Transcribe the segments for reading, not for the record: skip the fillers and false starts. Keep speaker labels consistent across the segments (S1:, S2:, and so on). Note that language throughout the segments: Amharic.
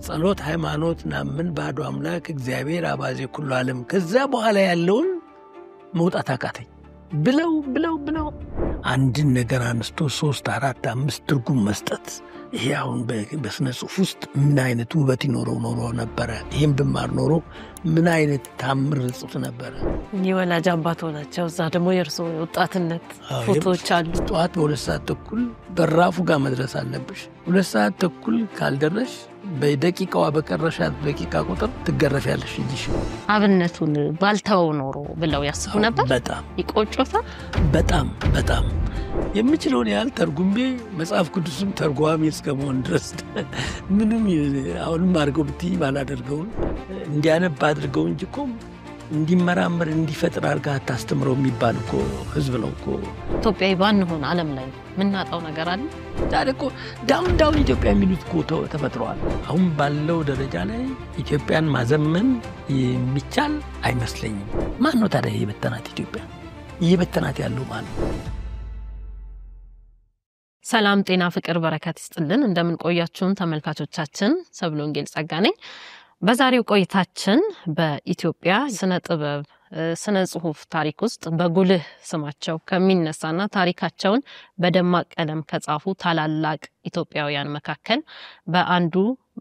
S1: ጸሎት ሃይማኖትና ምን ባዶ አምላክ እግዚአብሔር አባዜ ኩሉ ዓለም ከዛ በኋላ ያለውን መውጣት አቃተኝ ብለው አንድን ነገር አንስቶ 3 4 5 ትርጉም መስጠት ይሄ አሁን በስነ ጽሑፍ ውስጥ ምን አይነት ውበት ይኖረው ነበር ይሄን በማር ኖሮ ምን አይነት ታምር ጽሑፍ ነበር
S2: የወላጅ አባቶ ናቸው እዛ ደግሞ የርሶ ወጣትነት ፎቶዎች አሉ
S1: ጠዋት በ2 ሰዓት ተኩል በራፉ ጋር መድረስ አለብሽ 2 ሰዓት ተኩል ካልደረሽ በደቂቃዋ በቀረሻት ደቂቃ ቁጥር ትገረፊያለሽ እንጂ
S2: አብነቱን ባልታው ኖሮ ብለው ያስቡ ነበር
S1: በጣም
S2: ይቆጮታል
S1: በጣም የምችለውን ያህል ተርጉሜ መጽሐፍ ቅዱስም ተርጓሚ እስከመሆን ድረስ ምንም አሁንም አድርገው ብትይ ባላደርገው እንዲያነብ አድርገው እንጂ እኮ እንዲመራመር እንዲፈጥር አድርጋ አታስተምረው የሚባል እኮ ህዝብ ነው እኮ
S2: ኢትዮጵያዊ ባንሆን ዓለም ላይ ምናጣው ነገር አለ
S1: ታዲያ እኮ ዳውን ኢትዮጵያ የሚሉት እኮ ተፈጥሯል አሁን ባለው ደረጃ ላይ ኢትዮጵያን ማዘመን የሚቻል አይመስለኝም ማን ነው ታዲያ የበተናት ኢትዮጵያ የበተናት ያለው ማን ነው
S2: ሰላም ጤና ፍቅር በረከት ይስጥልን እንደምን ቆያችሁን ተመልካቾቻችን ሰብለ ወንጌል ጸጋነኝ በዛሬው ቆይታችን በኢትዮጵያ ስነ ጥበብ ስነ ጽሑፍ ታሪክ ውስጥ በጉልህ ስማቸው ከሚነሳና ታሪካቸውን በደማቅ ቀለም ከጻፉ ታላላቅ ኢትዮጵያውያን መካከል በአንዱ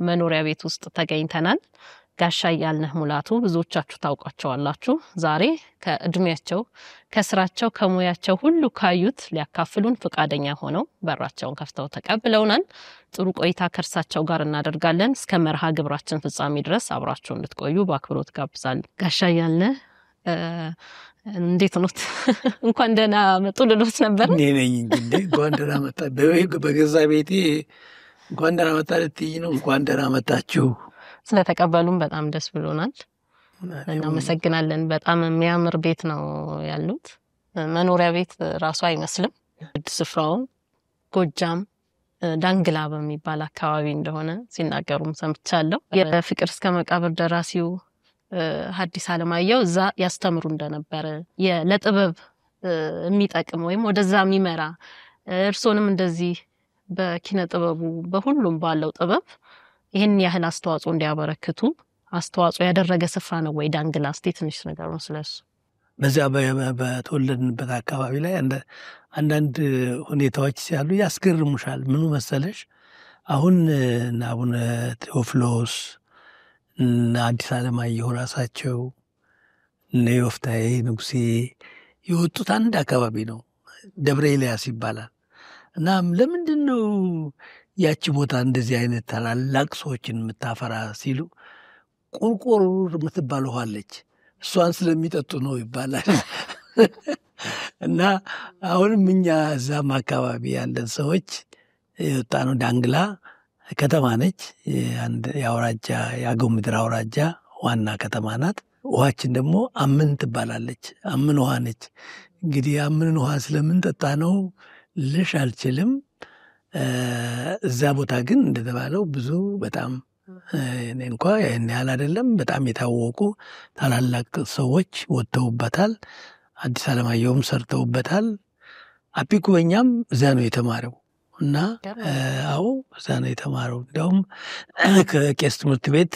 S2: መኖሪያ ቤት ውስጥ ተገኝተናል ጋሻ ያልነህ ሙላቱ ብዙዎቻችሁ ታውቋቸዋላችሁ ዛሬ ከእድሜያቸው ከስራቸው ከሙያቸው ሁሉ ካዩት ሊያካፍሉን ፍቃደኛ ሆነው በራቸውን ከፍተው ተቀብለውናል ጥሩ ቆይታ ከርሳቸው ጋር እናደርጋለን እስከ መርሃ ግብራችን ፍጻሜ ድረስ አብራችሁ እንድትቆዩ በአክብሮት ጋብዛለሁ ጋሻ ያልነህ እንዴት ነው እንኳን ደህና መጡ ልሎት ነበር
S1: ነኝ እንዴ እንኳን ደህና መጣ በገዛ ቤቴ እንኳን ደህና መጣ ልትይ ነው እንኳን ደህና መጣችሁ
S2: ስለተቀበሉን በጣም ደስ ብሎናል እናመሰግናለን በጣም የሚያምር ቤት ነው ያሉት መኖሪያ ቤት ራሱ አይመስልም ስፍራው ጎጃም ዳንግላ በሚባል አካባቢ እንደሆነ ሲናገሩም ሰምቻለሁ የፍቅር እስከ መቃብር ደራሲው ሐዲስ ዓለማየሁ እዛ ያስተምሩ እንደነበረ ለጥበብ የሚጠቅም ወይም ወደዛ የሚመራ እርሶንም እንደዚህ በኪነ ጥበቡ በሁሉም ባለው ጥበብ ይሄን ያህል አስተዋጽኦ እንዲያበረክቱ አስተዋጽኦ ያደረገ ስፍራ ነው ወይ ዳንግላ እስቲ ትንሽ ነገር ነው ስለሱ
S1: በዚያ በተወለድንበት አካባቢ ላይ አንዳንድ ሁኔታዎች ሲያሉ ያስገርሙሻል ምኑ መሰለሽ አሁን አቡነ ቴዎፍሎስ አዲስ ዓለማየሁ ራሳቸው ዮፍታሔ ንጉሴ የወጡት አንድ አካባቢ ነው ደብረ ኤልያስ ይባላል እና ለምንድነው ያቺ ቦታ እንደዚህ አይነት ታላላቅ ሰዎችን የምታፈራ ሲሉ ቁርቁር የምትባል ውሃለች እሷን ስለሚጠጡ ነው ይባላል እና አሁንም እኛ እዛም አካባቢ ያለን ሰዎች የወጣነው ዳንግላ ከተማ ነች አንድ ያውራጃ ያገው ምድር አውራጃ ዋና ከተማ ናት ውሃችን ደግሞ አምን ትባላለች አምን ውሃ ነች እንግዲህ አምን ውሃ ስለምንጠጣ ነው ልሽ አልችልም እዛ ቦታ ግን እንደተባለው ብዙ በጣም እኔ እንኳን ያን ያህል አይደለም በጣም የታወቁ ታላላቅ ሰዎች ወጥተውበታል አዲስ ዓለማየሁም ሰርተውበታል አፒኩበኛም እዛ ነው የተማረው እና አዎ እዛ ነው የተማረው እንደውም ከቄስ ትምህርት ቤት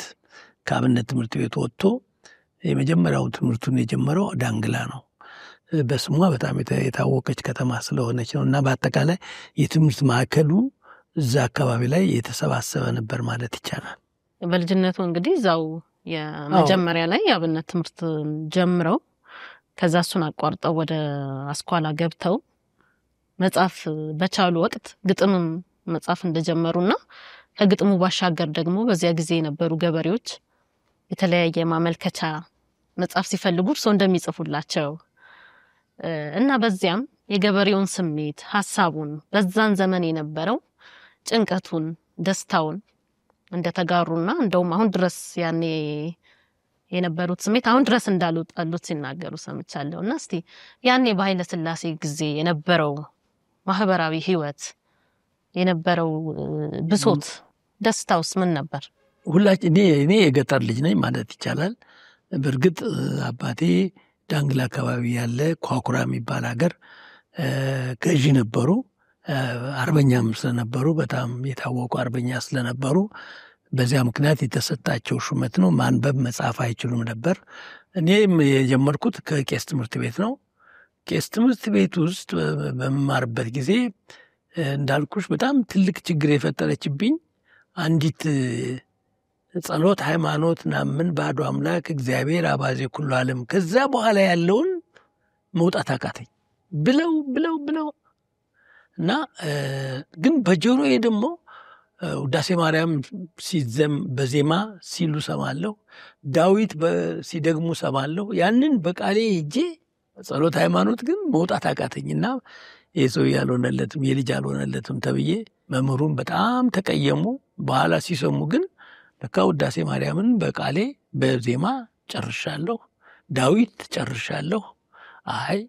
S1: ከአብነት ትምህርት ቤት ወጥቶ የመጀመሪያው ትምህርቱን የጀመረው ዳንግላ ነው በስሟ በጣም የታወቀች ከተማ ስለሆነች ነውና በአጠቃላይ የትምህርት ማዕከሉ እዛ አካባቢ ላይ የተሰባሰበ ነበር ማለት ይቻላል
S2: በልጅነቱ እንግዲህ ዛው የመጀመሪያ ላይ የአብነት ትምህርት ጀምረው ከዛ እሱን አቋርጠው ወደ አስኳላ ገብተው መጻፍ በቻሉ ወቅት ግጥምም መጻፍ እንደጀመሩና ከግጥሙ ባሻገር ደግሞ በዚያ ጊዜ የነበሩ ገበሬዎች የተለያየ ማመልከቻ መጻፍ ሲፈልጉ እርሶ እንደሚጽፉላቸው እና በዚያም የገበሬውን ስሜት ሐሳቡን በዛን ዘመን የነበረው ጭንቀቱን ደስታውን እንደተጋሩና እንደውም አሁን ድረስ ያኔ የነበሩት ስሜት አሁን ድረስ እንዳሉት ሲናገሩ ሰምቻለሁና እስቲ ያኔ በኃይለ ሥላሴ ጊዜ የነበረው ማህበራዊ ህይወት የነበረው ብሶት ደስታውስ ምን ነበር
S1: ሁላችን እኔ የገጠር ልጅ ነኝ ማለት ይቻላል በርግጥ አባቴ ዳንግላ አካባቢ ያለ ኳኩራ የሚባል ሀገር ገዢ ነበሩ አርበኛም ስለነበሩ በጣም የታወቁ አርበኛ ስለነበሩ በዚያ ምክንያት የተሰጣቸው ሹመት ነው። ማንበብ መጻፍ አይችሉም ነበር። እኔም የጀመርኩት ከቄስ ትምህርት ቤት ነው። ቄስ ትምህርት ቤት ውስጥ በመማርበት ጊዜ እንዳልኩሽ በጣም ትልቅ ችግር የፈጠረችብኝ አንዲት ጸሎት ሃይማኖት ናምን ባዶ አምላክ እግዚአብሔር አባዜ ኩሉ ዓለም ከዛ በኋላ ያለውን መውጣት አቃተኝ ብለው እና ግን በጆሮዬ ደግሞ ውዳሴ ማርያም በዜማ ሲሉ ሰማለሁ፣ ዳዊት ሲደግሙ ሰማለሁ። ያንን በቃሌ ሄጄ ጸሎት ሃይማኖት ግን መውጣት አቃተኝና የሰው ያልሆነለትም የልጅ አልሆነለትም ተብዬ መምህሩን በጣም ተቀየሙ። በኋላ ሲሰሙ ግን ለካ ውዳሴ ማርያምን በቃሌ በዜማ ጨርሻለሁ፣ ዳዊት ጨርሻለሁ። አይ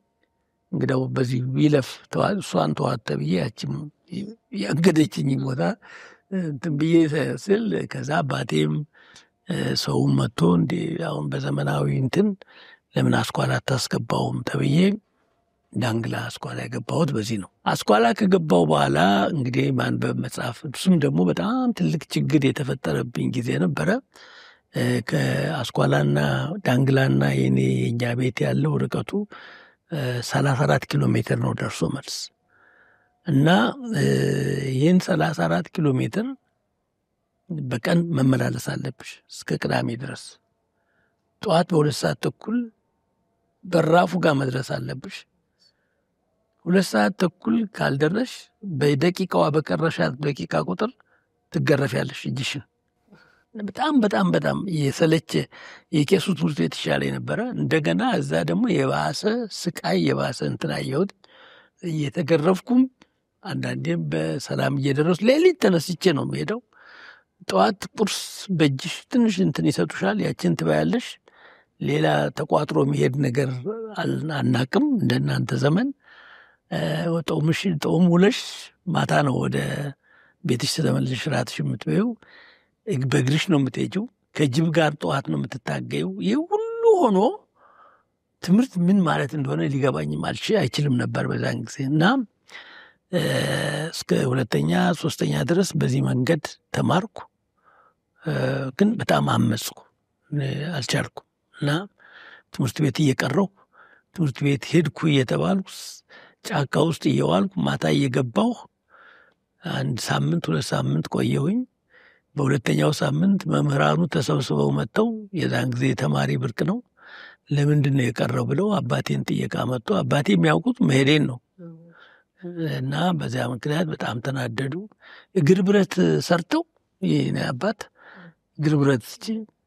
S1: እንግዲያው በዚህ ይለፍ እሷን ተዋት ተብዬ ያችም ያገደችኝ ቦታ እንትን ብዬ ስል ከዛ አባቴም ሰውም መጥቶ እንዲ አሁን በዘመናዊ እንትን ለምን አስኳላ አታስገባውም ተብዬ ዳንግላ አስኳላ የገባሁት በዚህ ነው። አስኳላ ከገባው በኋላ እንግዲህ ማንበብ መጻፍ፣ እሱም ደግሞ በጣም ትልቅ ችግር የተፈጠረብኝ ጊዜ ነበረ። ከአስኳላና ዳንግላና የኛ ቤት ያለው ርቀቱ 34 ኪሎ ሜትር ነው ደርሶ መልስ እና ይህን 34 ኪሎ ሜትር በቀን መመላለስ አለብሽ እስከ ቅዳሜ ድረስ። ጠዋት በ2 ሰዓት ተኩል በራፉ ጋር መድረስ አለብሽ። 2 ሰዓት ተኩል ካልደረሽ በደቂቃዋ በቀረሻት ደቂቃ ቁጥር ትገረፊያለሽ እጅሽን። በጣም የሰለቸ የቄሱ ትምህርት ቤት ይሻለኝ ነበረ። እንደገና እዛ ደግሞ የባሰ ስቃይ የባሰ እንትን አየሁት። እየተገረፍኩም አንዳንዴም በሰላም እየደረሱ ሌሊት ተነስቼ ነው የምሄደው። ጠዋት ቁርስ በእጅሽ ትንሽ እንትን ይሰጡሻል፣ ያችን ትበያለሽ። ሌላ ተቋጥሮ የሚሄድ ነገር አናቅም እንደናንተ ዘመን። ጦም ውለሽ ማታ ነው ወደ ቤትሽ ተመልሰሽ ራትሽ የምትበይው። በእግርሽ ነው የምትሄጂው። ከጅብ ጋር ጠዋት ነው የምትታገዩ። ይህ ሁሉ ሆኖ ትምህርት ምን ማለት እንደሆነ ሊገባኝም አይችልም ነበር በዛን ጊዜ እና እስከ 2ኛ 3ኛ ድረስ በዚህ መንገድ ተማርኩ። ግን በጣም አመጽኩ፣ አልቻልኩም እና ትምህርት ቤት እየቀረሁ ትምህርት ቤት ሄድኩ እየተባልኩ ጫካ ውስጥ እየዋልኩ ማታ እየገባሁ 1 ሳምንት 2 ሳምንት ቆየሁኝ። በ2ኛው ሳምንት መምህራኑ ተሰብስበው መጥተው የዛን ጊዜ ተማሪ ብርቅ ነው፣ ለምንድን ነው የቀረው ብለው አባቴን ጥየቃ መጡ። አባቴ የሚያውቁት መሄዴን ነው እና በዚያ ምክንያት በጣም ተናደዱ። እግር ብረት ሰርተው ይሄን አባት እግር ብረት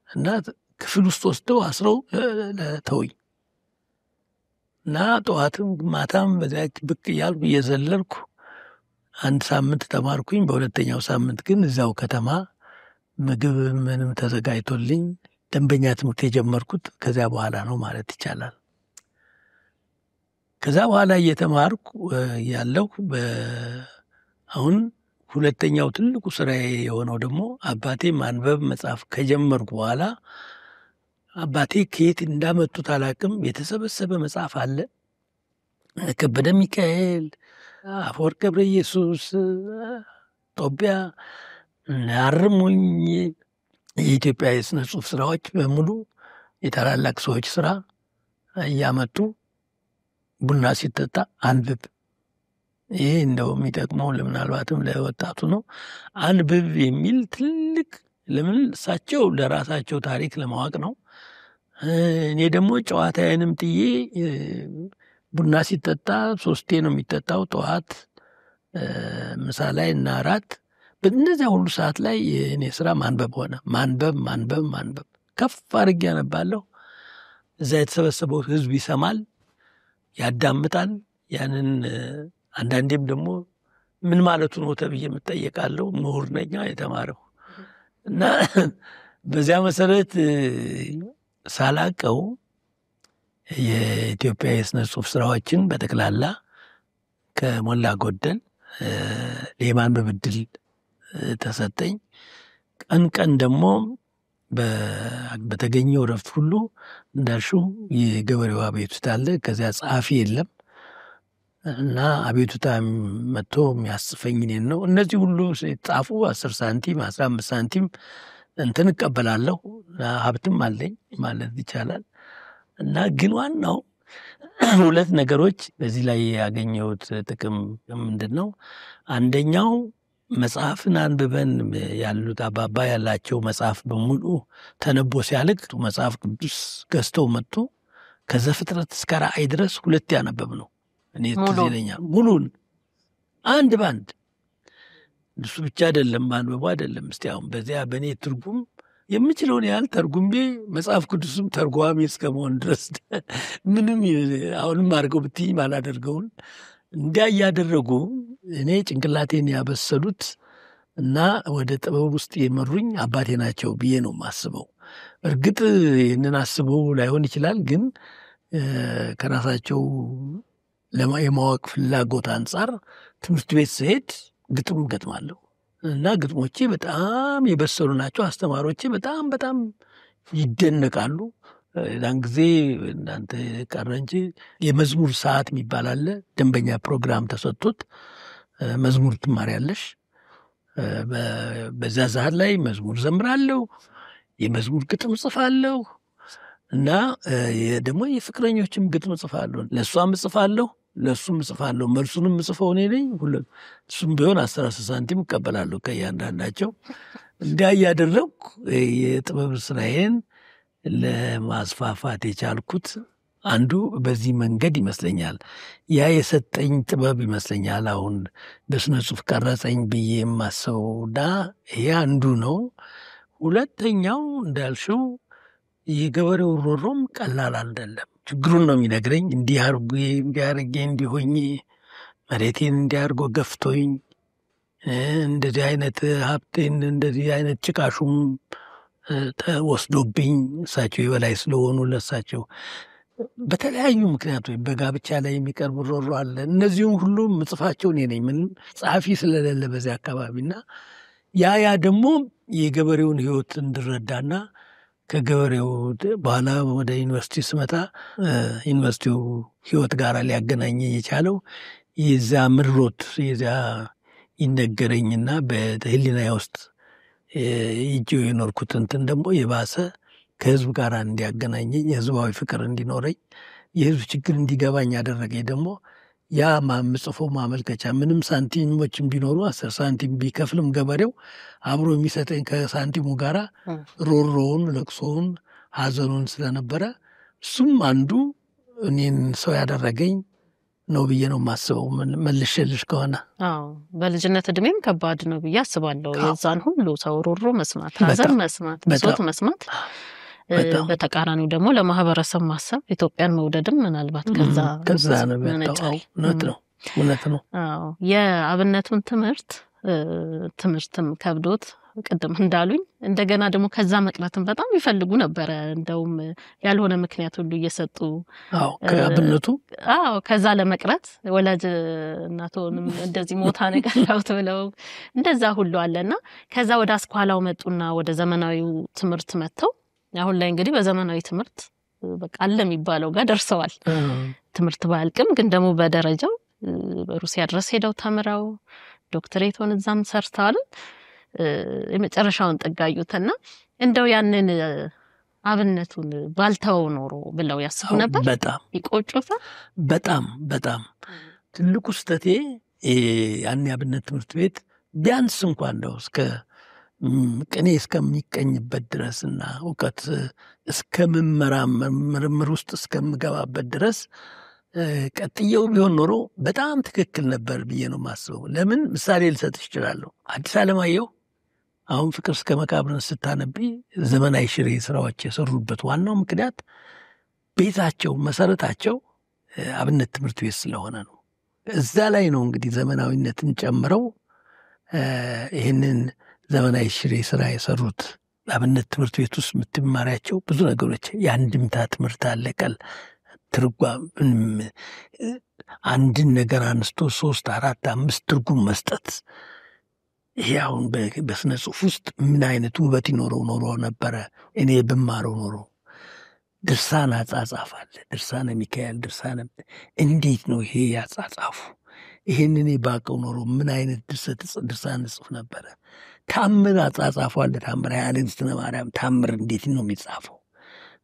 S1: እና ክፍል ውስጥ ወስደው አስረው ተውኝ እና ጠዋትም ማታም በዚያ ብቅ እያልኩ እየዘለልኩ 1 ሳምንት ተማርኩኝ። በ2ኛው ሳምንት ግን እዛው ከተማ ምግብ ምንም ተዘጋጅቶልኝ ደንበኛ ትምህርት የጀመርኩት ከዚያ በኋላ ነው ማለት ይቻላል። ከዛ በኋላ እየተማርኩ ያለው አሁን 2ኛው ትልቁ ስራዬ የሆነው ደግሞ አባቴ ማንበብ መጻፍ ከጀመርኩ በኋላ አባቴ ከየት እንዳመጡት አላቅም የተሰበሰበ መጽሐፍ አለ። ከበደ ሚካኤል፣ አፈወርቅ ገብረ ኢየሱስ፣ ጦቢያ፣ አርሙኝ የኢትዮጵያ የስነ ጽሑፍ ስራዎች በሙሉ የታላላቅ ሰዎች ስራ እያመጡ ቡና ሲጠጣ አንብብ፣ ይሄ እንደው የሚጠቅመው ምናልባትም ለወጣቱ ነው፣ አንብብ የሚል ትልቅ ለምን እሳቸው ለራሳቸው ታሪክ ለማወቅ ነው። እኔ ደግሞ ጨዋታዬንም ጥዬ ቡና ሲጠጣ 3 ነው የሚጠጣው፣ ጠዋት፣ ምሳ ላይ እና እራት። በእነዚያ ሁሉ ሰዓት ላይ እኔ ስራ ማንበብ ሆነ። ማንበብ ከፍ አድርጌ አነባለሁ። እዛ የተሰበሰበው ህዝብ ይሰማል፣ ያዳምጣል። ያንን አንዳንዴም ደግሞ ምን ማለቱ ነው ተብዬ የምጠየቃለሁ። ምሁር ነኝ የተማረው እና በዚያ መሰረት ሳላቀው የኢትዮጵያ የስነ ጽሑፍ ስራዎችን በጠቅላላ ከሞላ ጎደል የማንበብ ዕድል ተሰጠኝ። ቀን ደግሞ በተገኘው ረፍት ሁሉ እንዳልሽው የገበሬዋ ቤት ውስጥ አለ። ከዚያ ጸሐፊ የለም። እና አቤቱታ መጥቶ የሚያስፈኝ እኔን ነው። እነዚህ ሁሉ ሲጻፉ 10 ሳንቲም 15 ሳንቲም እንትን እቀበላለሁ። ሀብትም አለኝ ማለት ይቻላል። እና ግን ዋናው ሁለት ነገሮች በዚህ ላይ ያገኘሁት ጥቅም ምንድን ነው? አንደኛው መጽሐፍን አንብበን ያሉት አባባ ያላቸው መጽሐፍ በሙሉ ተነቦ ሲያልቅ መጽሐፍ ቅዱስ ገዝተው መጡ። ከዘፍጥረት እስከ ራእይ ድረስ 2 ያነበብ ነው። እኔ ትዝ ይለኛል ሙሉን አንድ ባንድ። እሱ ብቻ አይደለም ማንበቡ አይደለም። እስቲ አሁን በዚያ በእኔ ትርጉም የምችለውን ያህል ተርጉሜ መጽሐፍ ቅዱስም ተርጓሚ እስከመሆን ድረስ ምንም አሁንም አድርገው ብትይኝ አላደርገውን እንዲያ እያደረጉ እኔ ጭንቅላቴን ያበሰሉት እና ወደ ጥበብ ውስጥ የመሩኝ አባቴ ናቸው ብዬ ነው የማስበው። እርግጥ ይህንን አስበው ላይሆን ይችላል፣ ግን ከራሳቸው የማወቅ ፍላጎት አንጻር ትምህርት ቤት ስሄድ ግጥም ገጥማለሁ እና ግጥሞቼ በጣም የበሰሉ ናቸው። አስተማሪዎቼ በጣም በጣም ይደነቃሉ። ያን ጊዜ እናንተ ቀረ እንጂ የመዝሙር ሰዓት የሚባል አለ። ደንበኛ ፕሮግራም ተሰጥቶት መዝሙር ትማሪያለሽ። በዛ ሰዓት ላይ መዝሙር ዘምራለሁ፣ የመዝሙር ግጥም ጽፋለሁ እና ደግሞ የፍቅረኞችም ግጥም ጽፋለሁ። ለእሷም ጽፋለሁ፣ ለእሱም ጽፋለሁ። መልሱንም ጽፈው እኔ ነኝ። እሱም ቢሆን 10 ሳንቲም እቀበላለሁ ከእያንዳንዳቸው። እንዲያ እያደረግኩ የጥበብ ስራዬን ለማስፋፋት የቻልኩት አንዱ በዚህ መንገድ ይመስለኛል። ያ የሰጠኝ ጥበብ ይመስለኛል አሁን በስነ ጽሑፍ ቀረጸኝ ብዬ የማስበውና ይሄ አንዱ ነው። ሁለተኛው እንዳልሽው የገበሬው ሮሮም ቀላል አይደለም። ችግሩን ነው የሚነግረኝ። እንዲያርጌ እንዲሆኝ መሬቴን እንዲያርጎ ገፍቶኝ እንደዚህ አይነት ሀብቴን እንደዚህ አይነት ጭቃሹም ተወስዶብኝ እሳቸው የበላይ ስለሆኑ ለእሳቸው በተለያዩ ምክንያቶች በጋብቻ ላይ የሚቀርብ ሮሮ አለ። እነዚህም ሁሉ ምጽፋቸው እኔ ነኝ፣ ምንም ጸሐፊ ስለሌለ በዚህ አካባቢና ያ ደግሞ የገበሬውን ሕይወት እንድረዳና ከገበሬው በኋላ ወደ ዩኒቨርሲቲ ስመጣ ዩኒቨርሲቲው ሕይወት ጋር ሊያገናኘ የቻለው የዚያ ምሮት የዚያ ይነገረኝና በህሊናዬ ውስጥ ይዤው የኖርኩት እንትን ደግሞ የባሰ ከህዝብ ጋር እንዲያገናኘኝ የህዝባዊ ፍቅር እንዲኖረኝ የህዝብ ችግር እንዲገባኝ ያደረገኝ ደግሞ ያ ምጽፎ ማመልከቻ ምንም ሳንቲሞችን ቢኖሩ 10 ሳንቲም ቢከፍልም ገበሬው አብሮ የሚሰጠኝ ከሳንቲሙ ጋራ ሮሮውን፣ ለቅሶውን፣ ሀዘኑን ስለነበረ እሱም አንዱ እኔን ሰው ያደረገኝ ነው ብዬ ነው የማስበው። መልሼልሽ ከሆነ
S2: አዎ፣ በልጅነት እድሜም ከባድ ነው ብዬ አስባለሁ። የዛን ሁሉ ሰው ሮሮ መስማት፣ ሀዘን መስማት፣ ብሶት መስማት፣ በተቃራኒው ደግሞ ለማህበረሰብ ማሰብ፣ ኢትዮጵያን መውደድም ምናልባት ከዛ
S1: ነው የሚመጣው። እውነት ነው።
S2: አዎ፣ የአብነቱን ትምህርትም ከብዶት ቅድም እንዳሉኝ እንደገና ደግሞ ከዛ መቅረትም በጣም ይፈልጉ ነበረ። እንደውም ያልሆነ ምክንያት ሁሉ እየሰጡ
S1: ከአብነቱ
S2: ከዛ ለመቅረት ወላጅ እናቶንም እንደዚህ ሞታ ነገር ላውት ብለው እንደዛ ሁሉ አለና ከዛ ወደ አስኳላው መጡና ወደ ዘመናዊው ትምህርት መጥተው አሁን ላይ እንግዲህ በዘመናዊ ትምህርት በቃ አለ የሚባለው ጋር ደርሰዋል። ትምህርት ባልቅም ግን ደግሞ በደረጃው በሩሲያ ድረስ ሄደው ተምረው ዶክተሬቱን እዛም ሰርተዋል። የመጨረሻውን ጠጋዩትና እንደው ያንን አብነቱን ባልተው ኖሮ ብለው ያስቡ ነበር።
S1: በጣም
S2: ይቆጩታል።
S1: በጣም ትልቁ ስተቴ ያን አብነት ትምህርት ቤት ቢያንስ እንኳን እንደው እስከ ቅኔ እስከሚቀኝበት ድረስና እውቀት እስከምመራመር ውስጥ እስከምገባበት ድረስ ቀጥየው ቢሆን ኖሮ በጣም ትክክል ነበር ብዬ ነው የማስበው። ለምን ምሳሌ ልሰጥሽ እችላለሁ። አዲስ ዓለማየሁ አሁን ፍቅር እስከ መቃብርን ስታነቢ ዘመናዊ ሽሬ ስራዎች የሰሩበት ዋናው ምክንያት ቤታቸው መሰረታቸው አብነት ትምህርት ቤት ስለሆነ ነው። እዛ ላይ ነው እንግዲህ ዘመናዊነትን ጨምረው ይህንን ዘመናዊ ሽሬ ስራ የሰሩት። አብነት ትምህርት ቤት ውስጥ የምትማሪያቸው ብዙ ነገሮች የአንድምታ ትምህርት አለቀል ትርጓም፣ አንድን ነገር አንስቶ 3፣ 4፣ 5 ትርጉም መስጠት። ይሄ አሁን በስነ ጽሁፍ ውስጥ ምን አይነት ውበት ይኖረው ኖሮ ነበረ እኔ ብማረው ኖሮ። ድርሳን አጻጻፍ አለ። ድርሳነ ሚካኤል፣ ድርሳነ እንዴት ነው ይሄ ያጻጻፉ? ይሄንን ባቀው ኖሮ ምን አይነት ድርሳን ጽፍ ነበረ። ታምር አጻጻፉ አለ። ታምር ያለንስተነ ማርያም ታምር እንዴት ነው የሚጻፈው?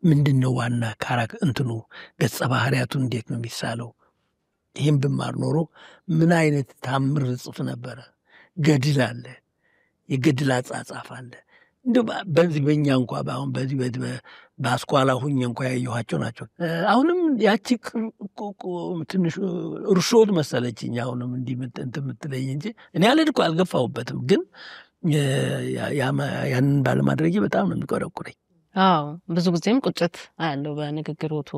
S1: ምንድን ነው ዋና እንትኑ ገጸ ባህሪያቱ እንዴት ነው የሚሳለው? ይህም ብማር ኖሮ ምን አይነት ታምር ጽፍ ነበረ። ገድል አለ። የገድል አጻጻፍ አለ። እንደ በዚህ በእኛ እንኳ አሁን በዚህ በአስኳላ ሁኜ እንኳ ያየኋቸው ናቸው። አሁንም ያቺ ትንሽ እርሾት መሰለችኝ። አሁንም እንዲህ እንትን የምትለኝ እንጂ እኔ አልገፋሁበትም። ግን ያንን ባለማድረጌ በጣም ነው የሚቆረቁረኝ።
S2: አዎ ብዙ ጊዜም ቁጭት አያለው በንግግሮቱ።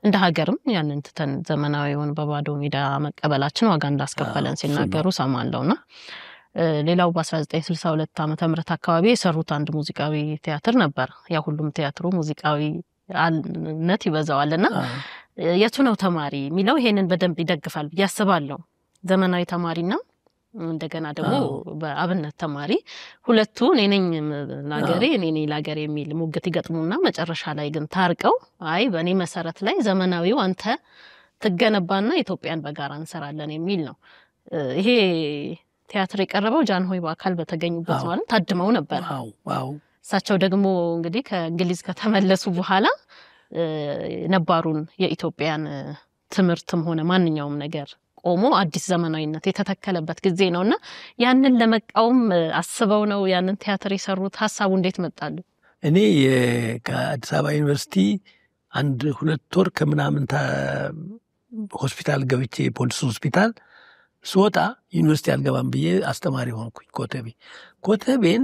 S2: እንደ ሀገርም ያንን ትተን ዘመናዊውን በባዶ ሜዳ መቀበላችን ዋጋ እንዳስከፈለን ሲናገሩ ሰማለሁና ሌላው በ1962 ዓመተ ምህረት አካባቢ የሰሩት አንድ ሙዚቃዊ ቲያትር ነበር። ያ ሁሉም ቲያትሩ ሙዚቃዊነት ይበዛዋልና የቱ ነው ተማሪ የሚለው ይሄንን በደንብ ይደግፋል ብዬ አስባለሁ። ዘመናዊ ተማሪና እንደገና ደግሞ በአብነት ተማሪ ሁለቱ እኔ ነኝ ላገሬ እኔ ነኝ ላገሬ የሚል ሙግት ይገጥሙና መጨረሻ ላይ ግን ታርቀው አይ በእኔ መሰረት ላይ ዘመናዊው አንተ ትገነባና ኢትዮጵያን በጋራ እንሰራለን የሚል ነው። ይሄ ቲያትር የቀረበው ጃንሆይ በአካል በተገኙበት ማለት ታድመው ነበር። እሳቸው ደግሞ እንግዲህ ከእንግሊዝ ከተመለሱ በኋላ ነባሩን የኢትዮጵያን ትምህርትም ሆነ ማንኛውም ነገር ቆሞ አዲስ ዘመናዊነት የተተከለበት ጊዜ ነውና ያንን ለመቃወም አስበው ነው ያንን ቲያትር የሰሩት። ሐሳቡ እንዴት መጣሉ?
S1: እኔ ከአዲስ አበባ ዩኒቨርሲቲ 1-2 ወር ከምናምን ሆስፒታል ገብቼ ፖሊስ ሆስፒታል ስወጣ ዩኒቨርሲቲ አልገባም ብዬ አስተማሪ ሆንኩኝ ኮተቤን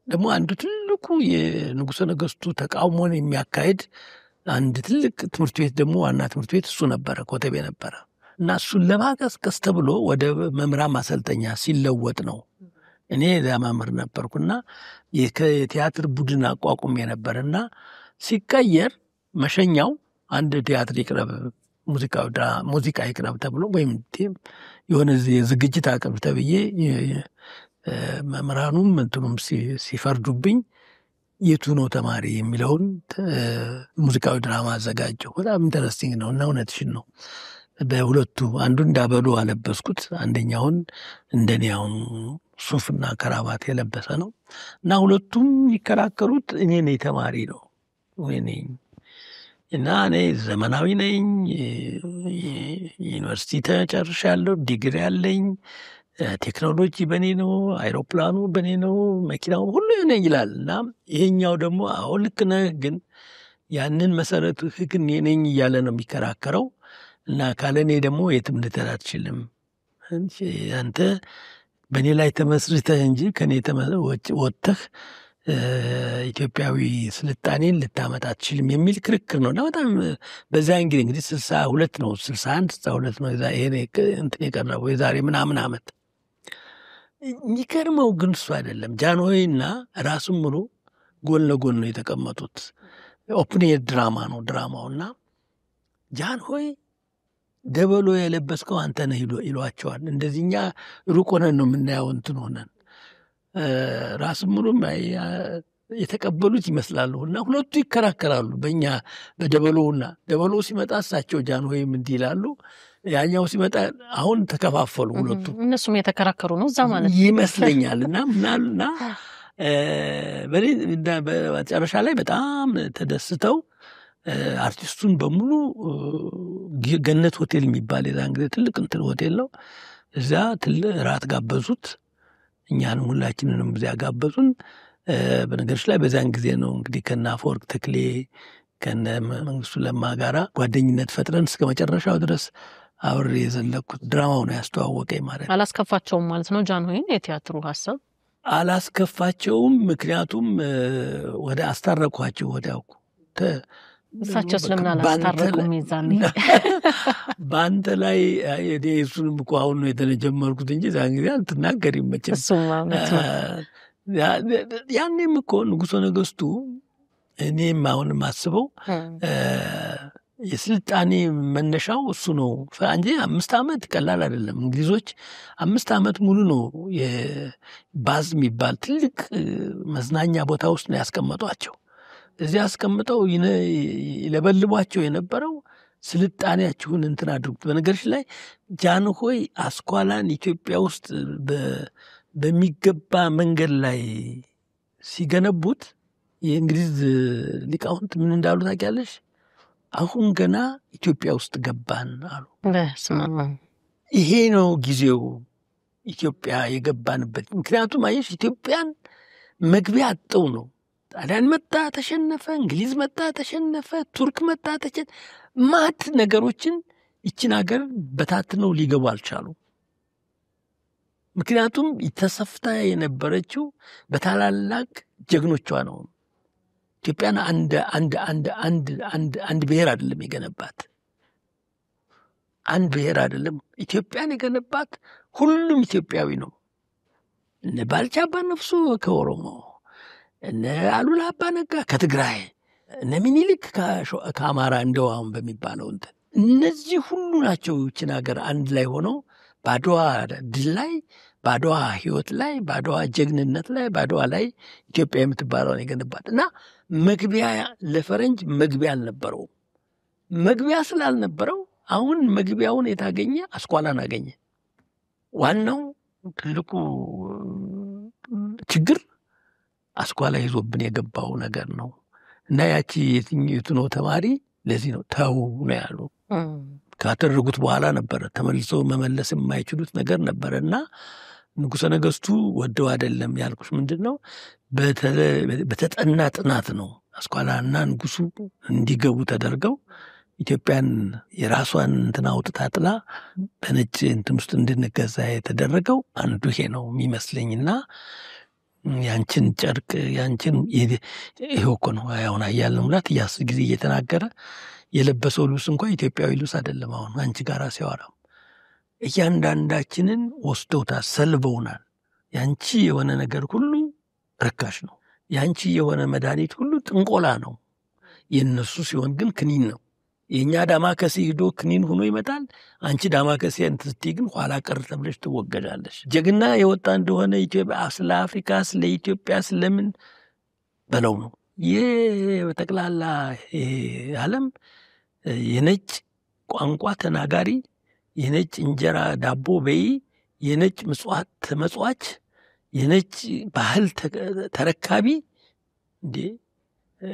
S1: ደግሞ አንዱ ትልቁ የንጉሠ ነገሥቱ ተቃውሞን የሚያካሄድ አንድ ትልቅ ትምህርት ቤት ደግሞ ዋና ትምህርት ቤት እሱ ነበረ፣ ኮተቤ ነበረ። እና እሱን ለማቀስቀስ ተብሎ ወደ መምህራን ማሰልጠኛ ሲለወጥ ነው። እኔ መምህር ነበርኩና የቲያትር ቡድን አቋቁሜ ነበርና ሲቀየር መሸኛው አንድ ቲያትር ይቅረብ ሙዚቃ ይቅረብ ተብሎ ወይም የሆነ ዝግጅት አቅርብ ተብዬ መምህራኑም እንትኑም ሲፈርዱብኝ የቱ ነው ተማሪ የሚለውን ሙዚቃዊ ድራማ አዘጋጀሁ። በጣም ኢንተረስቲንግ ነው እና እውነትሽን ነው። በሁለቱ አንዱን እንዳበሉ አለበስኩት፣ አንደኛውን እንደኔ አሁን ሱፍና ከራባት የለበሰ ነው እና ሁለቱም የሚከራከሩት እኔ ነኝ ተማሪ ነው ወይ ነኝ እና እኔ ዘመናዊ ነኝ፣ ዩኒቨርሲቲ ተጨርሻለሁ፣ ዲግሪ ያለኝ፣ ቴክኖሎጂ በኔ ነው፣ አይሮፕላኑ በኔ ነው፣ መኪናው ሁሉ እኔ ይላል እና ይሄኛው ደግሞ አዎ ልክ ነህ፣ ግን ያንን መሰረቱ ግን እኔ ነኝ እያለ ነው የሚከራከረው እና ካለኔ ደግሞ የትም ልትሄድ አትችልም፣ አንተ በእኔ ላይ ተመስርተህ እንጂ ከኔ ወጥተህ ኢትዮጵያዊ ስልጣኔን ልታመጣ አትችልም የሚል ክርክር ነው። እና በጣም በዛን ጊዜ እንግዲህ 62 ነው 62 ነው ይሄ እንትን የቀረበው የዛሬ ምናምን ዓመት። የሚገርመው ግን እሱ አይደለም፣ ጃንሆይና ራሱም ሙሉ ጎን ለጎን ነው የተቀመጡት። ኦፕን ኤር ድራማ ነው ድራማውና ጃንሆይ ደበሎ የለበስከው አንተ ነህ ይሏቸዋል። እንደዚህኛ ሩቅ ሆነን ነው የምናየው እንትን ሆነን ራስም ሙሉም የተቀበሉት ይመስላሉ እና ሁለቱ ይከራከራሉ። በእኛ በደበሎውና ደበሎ ሲመጣ እሳቸው ጃንሆይም እንዲህ ይላሉ፣ ያኛው ሲመጣ አሁን ተከፋፈሉ ሁለቱ።
S2: እነሱም የተከራከሩ ነው እዛ ማለት
S1: ይመስለኛል። እና ምናልና በመጨረሻ ላይ በጣም ተደስተው አርቲስቱን በሙሉ ገነት ሆቴል የሚባል የዛ እንግዲህ ትልቅ እንትን ሆቴል ነው፣ እዛ ትልቅ ራት ጋበዙት። እኛንም ሁላችንንም እዚያ ጋበዙን። በነገሮች ላይ በዛን ጊዜ ነው እንግዲህ ከነ አፈወርቅ ተክሌ ከነ መንግስቱ ለማ ጋራ ጓደኝነት ፈጥረን እስከ መጨረሻው ድረስ አብሬ የዘለኩት ድራማው ነው ያስተዋወቀኝ ማለት ነው።
S2: አላስከፋቸውም ማለት ነው ጃንሆይን የቲያትሩ ሐሳብ
S1: አላስከፋቸውም። ምክንያቱም ወደ አስታረኳቸው ወዲያው
S2: እሳቸው ስለምን አላስታረቁም? ይዛኔ
S1: በአንተ ላይ እሱንም እኮ አሁን ነው የተጀመርኩት እንጂ ዛን ጊዜ አልትናገሪም መቼም። ያኔም እኮ ንጉሠ ነገሥቱ እኔም አሁን ማስበው የስልጣኔ መነሻው እሱ ነው እንጂ 5 ዓመት ቀላል አይደለም። እንግሊዞች 5 ዓመት ሙሉ ነው የባዝ የሚባል ትልቅ መዝናኛ ቦታ ውስጥ ነው ያስቀመጧቸው። እዚህ አስቀምጠው ይለበልቧቸው የነበረው ስልጣኔያችሁን እንትን አድርጉት። በነገርሽ ላይ ጃንሆይ አስኳላን ኢትዮጵያ ውስጥ በሚገባ መንገድ ላይ ሲገነቡት የእንግሊዝ ሊቃውንት ምን እንዳሉ ታውቂያለሽ? አሁን ገና ኢትዮጵያ ውስጥ ገባን አሉ። ይሄ ነው ጊዜው ኢትዮጵያ የገባንበት። ምክንያቱም አየሽ ኢትዮጵያን መግቢያ አጠው ነው። ጣሊያን መጣ ተሸነፈ፣ እንግሊዝ መጣ ተሸነፈ፣ ቱርክ መጣ ማት ነገሮችን ይችን ሀገር በታትነው ሊገቡ አልቻሉ። ምክንያቱም ተሰፍታ የነበረችው በታላላቅ ጀግኖቿ ነው። ኢትዮጵያን አንድ ብሔር አይደለም የገነባት፣ አንድ ብሔር አይደለም ኢትዮጵያን የገነባት፣ ሁሉም ኢትዮጵያዊ ነው። እነ ባልቻ አባ ነፍሶ ከኦሮሞ፣ እነ አሉላ አባ ነጋ ከትግራይ፣ እነ ሚኒሊክ ከአማራ እንደው አሁን በሚባለው እንትን እነዚህ ሁሉ ናቸው ይህችን ሀገር አንድ ላይ ሆነው ባድዋ ድል ላይ፣ ባድዋ ህይወት ላይ፣ ባድዋ ጀግንነት ላይ፣ ባድዋ ላይ ኢትዮጵያ የምትባለውን የገነባት እና መግቢያ ለፈረንጅ መግቢያ አልነበረው። መግቢያ ስላልነበረው አሁን መግቢያውን የታገኘ አስኳላን አገኘ። ዋናው ትልቁ ችግር አስኳላ ይዞብን የገባው ነገር ነው እና ያቺ የትኛይቱ ነው ተማሪ ለዚህ ነው ተው ነው ያሉ። ካደረጉት በኋላ ነበረ ተመልሶ መመለስ የማይችሉት ነገር ነበረና ንጉሠ ነገሥቱ ወደው አይደለም ያልኩሽ ምንድነው በተጠና ጥናት ነው አስኳላና ንጉሱ እንዲገቡ ተደርገው ኢትዮጵያን የራሷን እንትን አውጥታ ጥላ በነጭ እንትን ውስጥ እንድንገዛ የተደረገው አንዱ ይሄ ነው የሚመስለኝና ያንቺን ጨርቅ ያንቺን ይሄው እኮ ነው አሁን አያለ ሙላት ጊዜ እየተናገረ የለበሰው ልብስ እንኳን ኢትዮጵያዊ ልብስ አይደለም። አሁን አንቺ ጋር ሲያወራ እያንዳንዳችንን ወስደውታል፣ ሰልበውናል። ያንቺ የሆነ ነገር ሁሉ ርካሽ ነው። ያንቺ የሆነ መድኃኒት ሁሉ ጥንቆላ ነው። የነሱ ሲሆን ግን ክኒን ነው። የኛ ዳማከሴ ሄዶ ክኒን ሆኖ ይመጣል። አንቺ ዳማከሴ እንትስቲ ግን ኋላ ቀር ተብለሽ ትወገዳለሽ። ጀግና የወጣ እንደሆነ ኢትዮጵያ ስለ አፍሪካ ስለ ኢትዮጵያ ስለምን በለው ነው። የጠቅላላ ዓለም የነጭ ቋንቋ ተናጋሪ፣ የነጭ እንጀራ ዳቦ በይ፣ የነጭ ምጽዋት ተመጽዋች፣ የነጭ ባህል ተረካቢ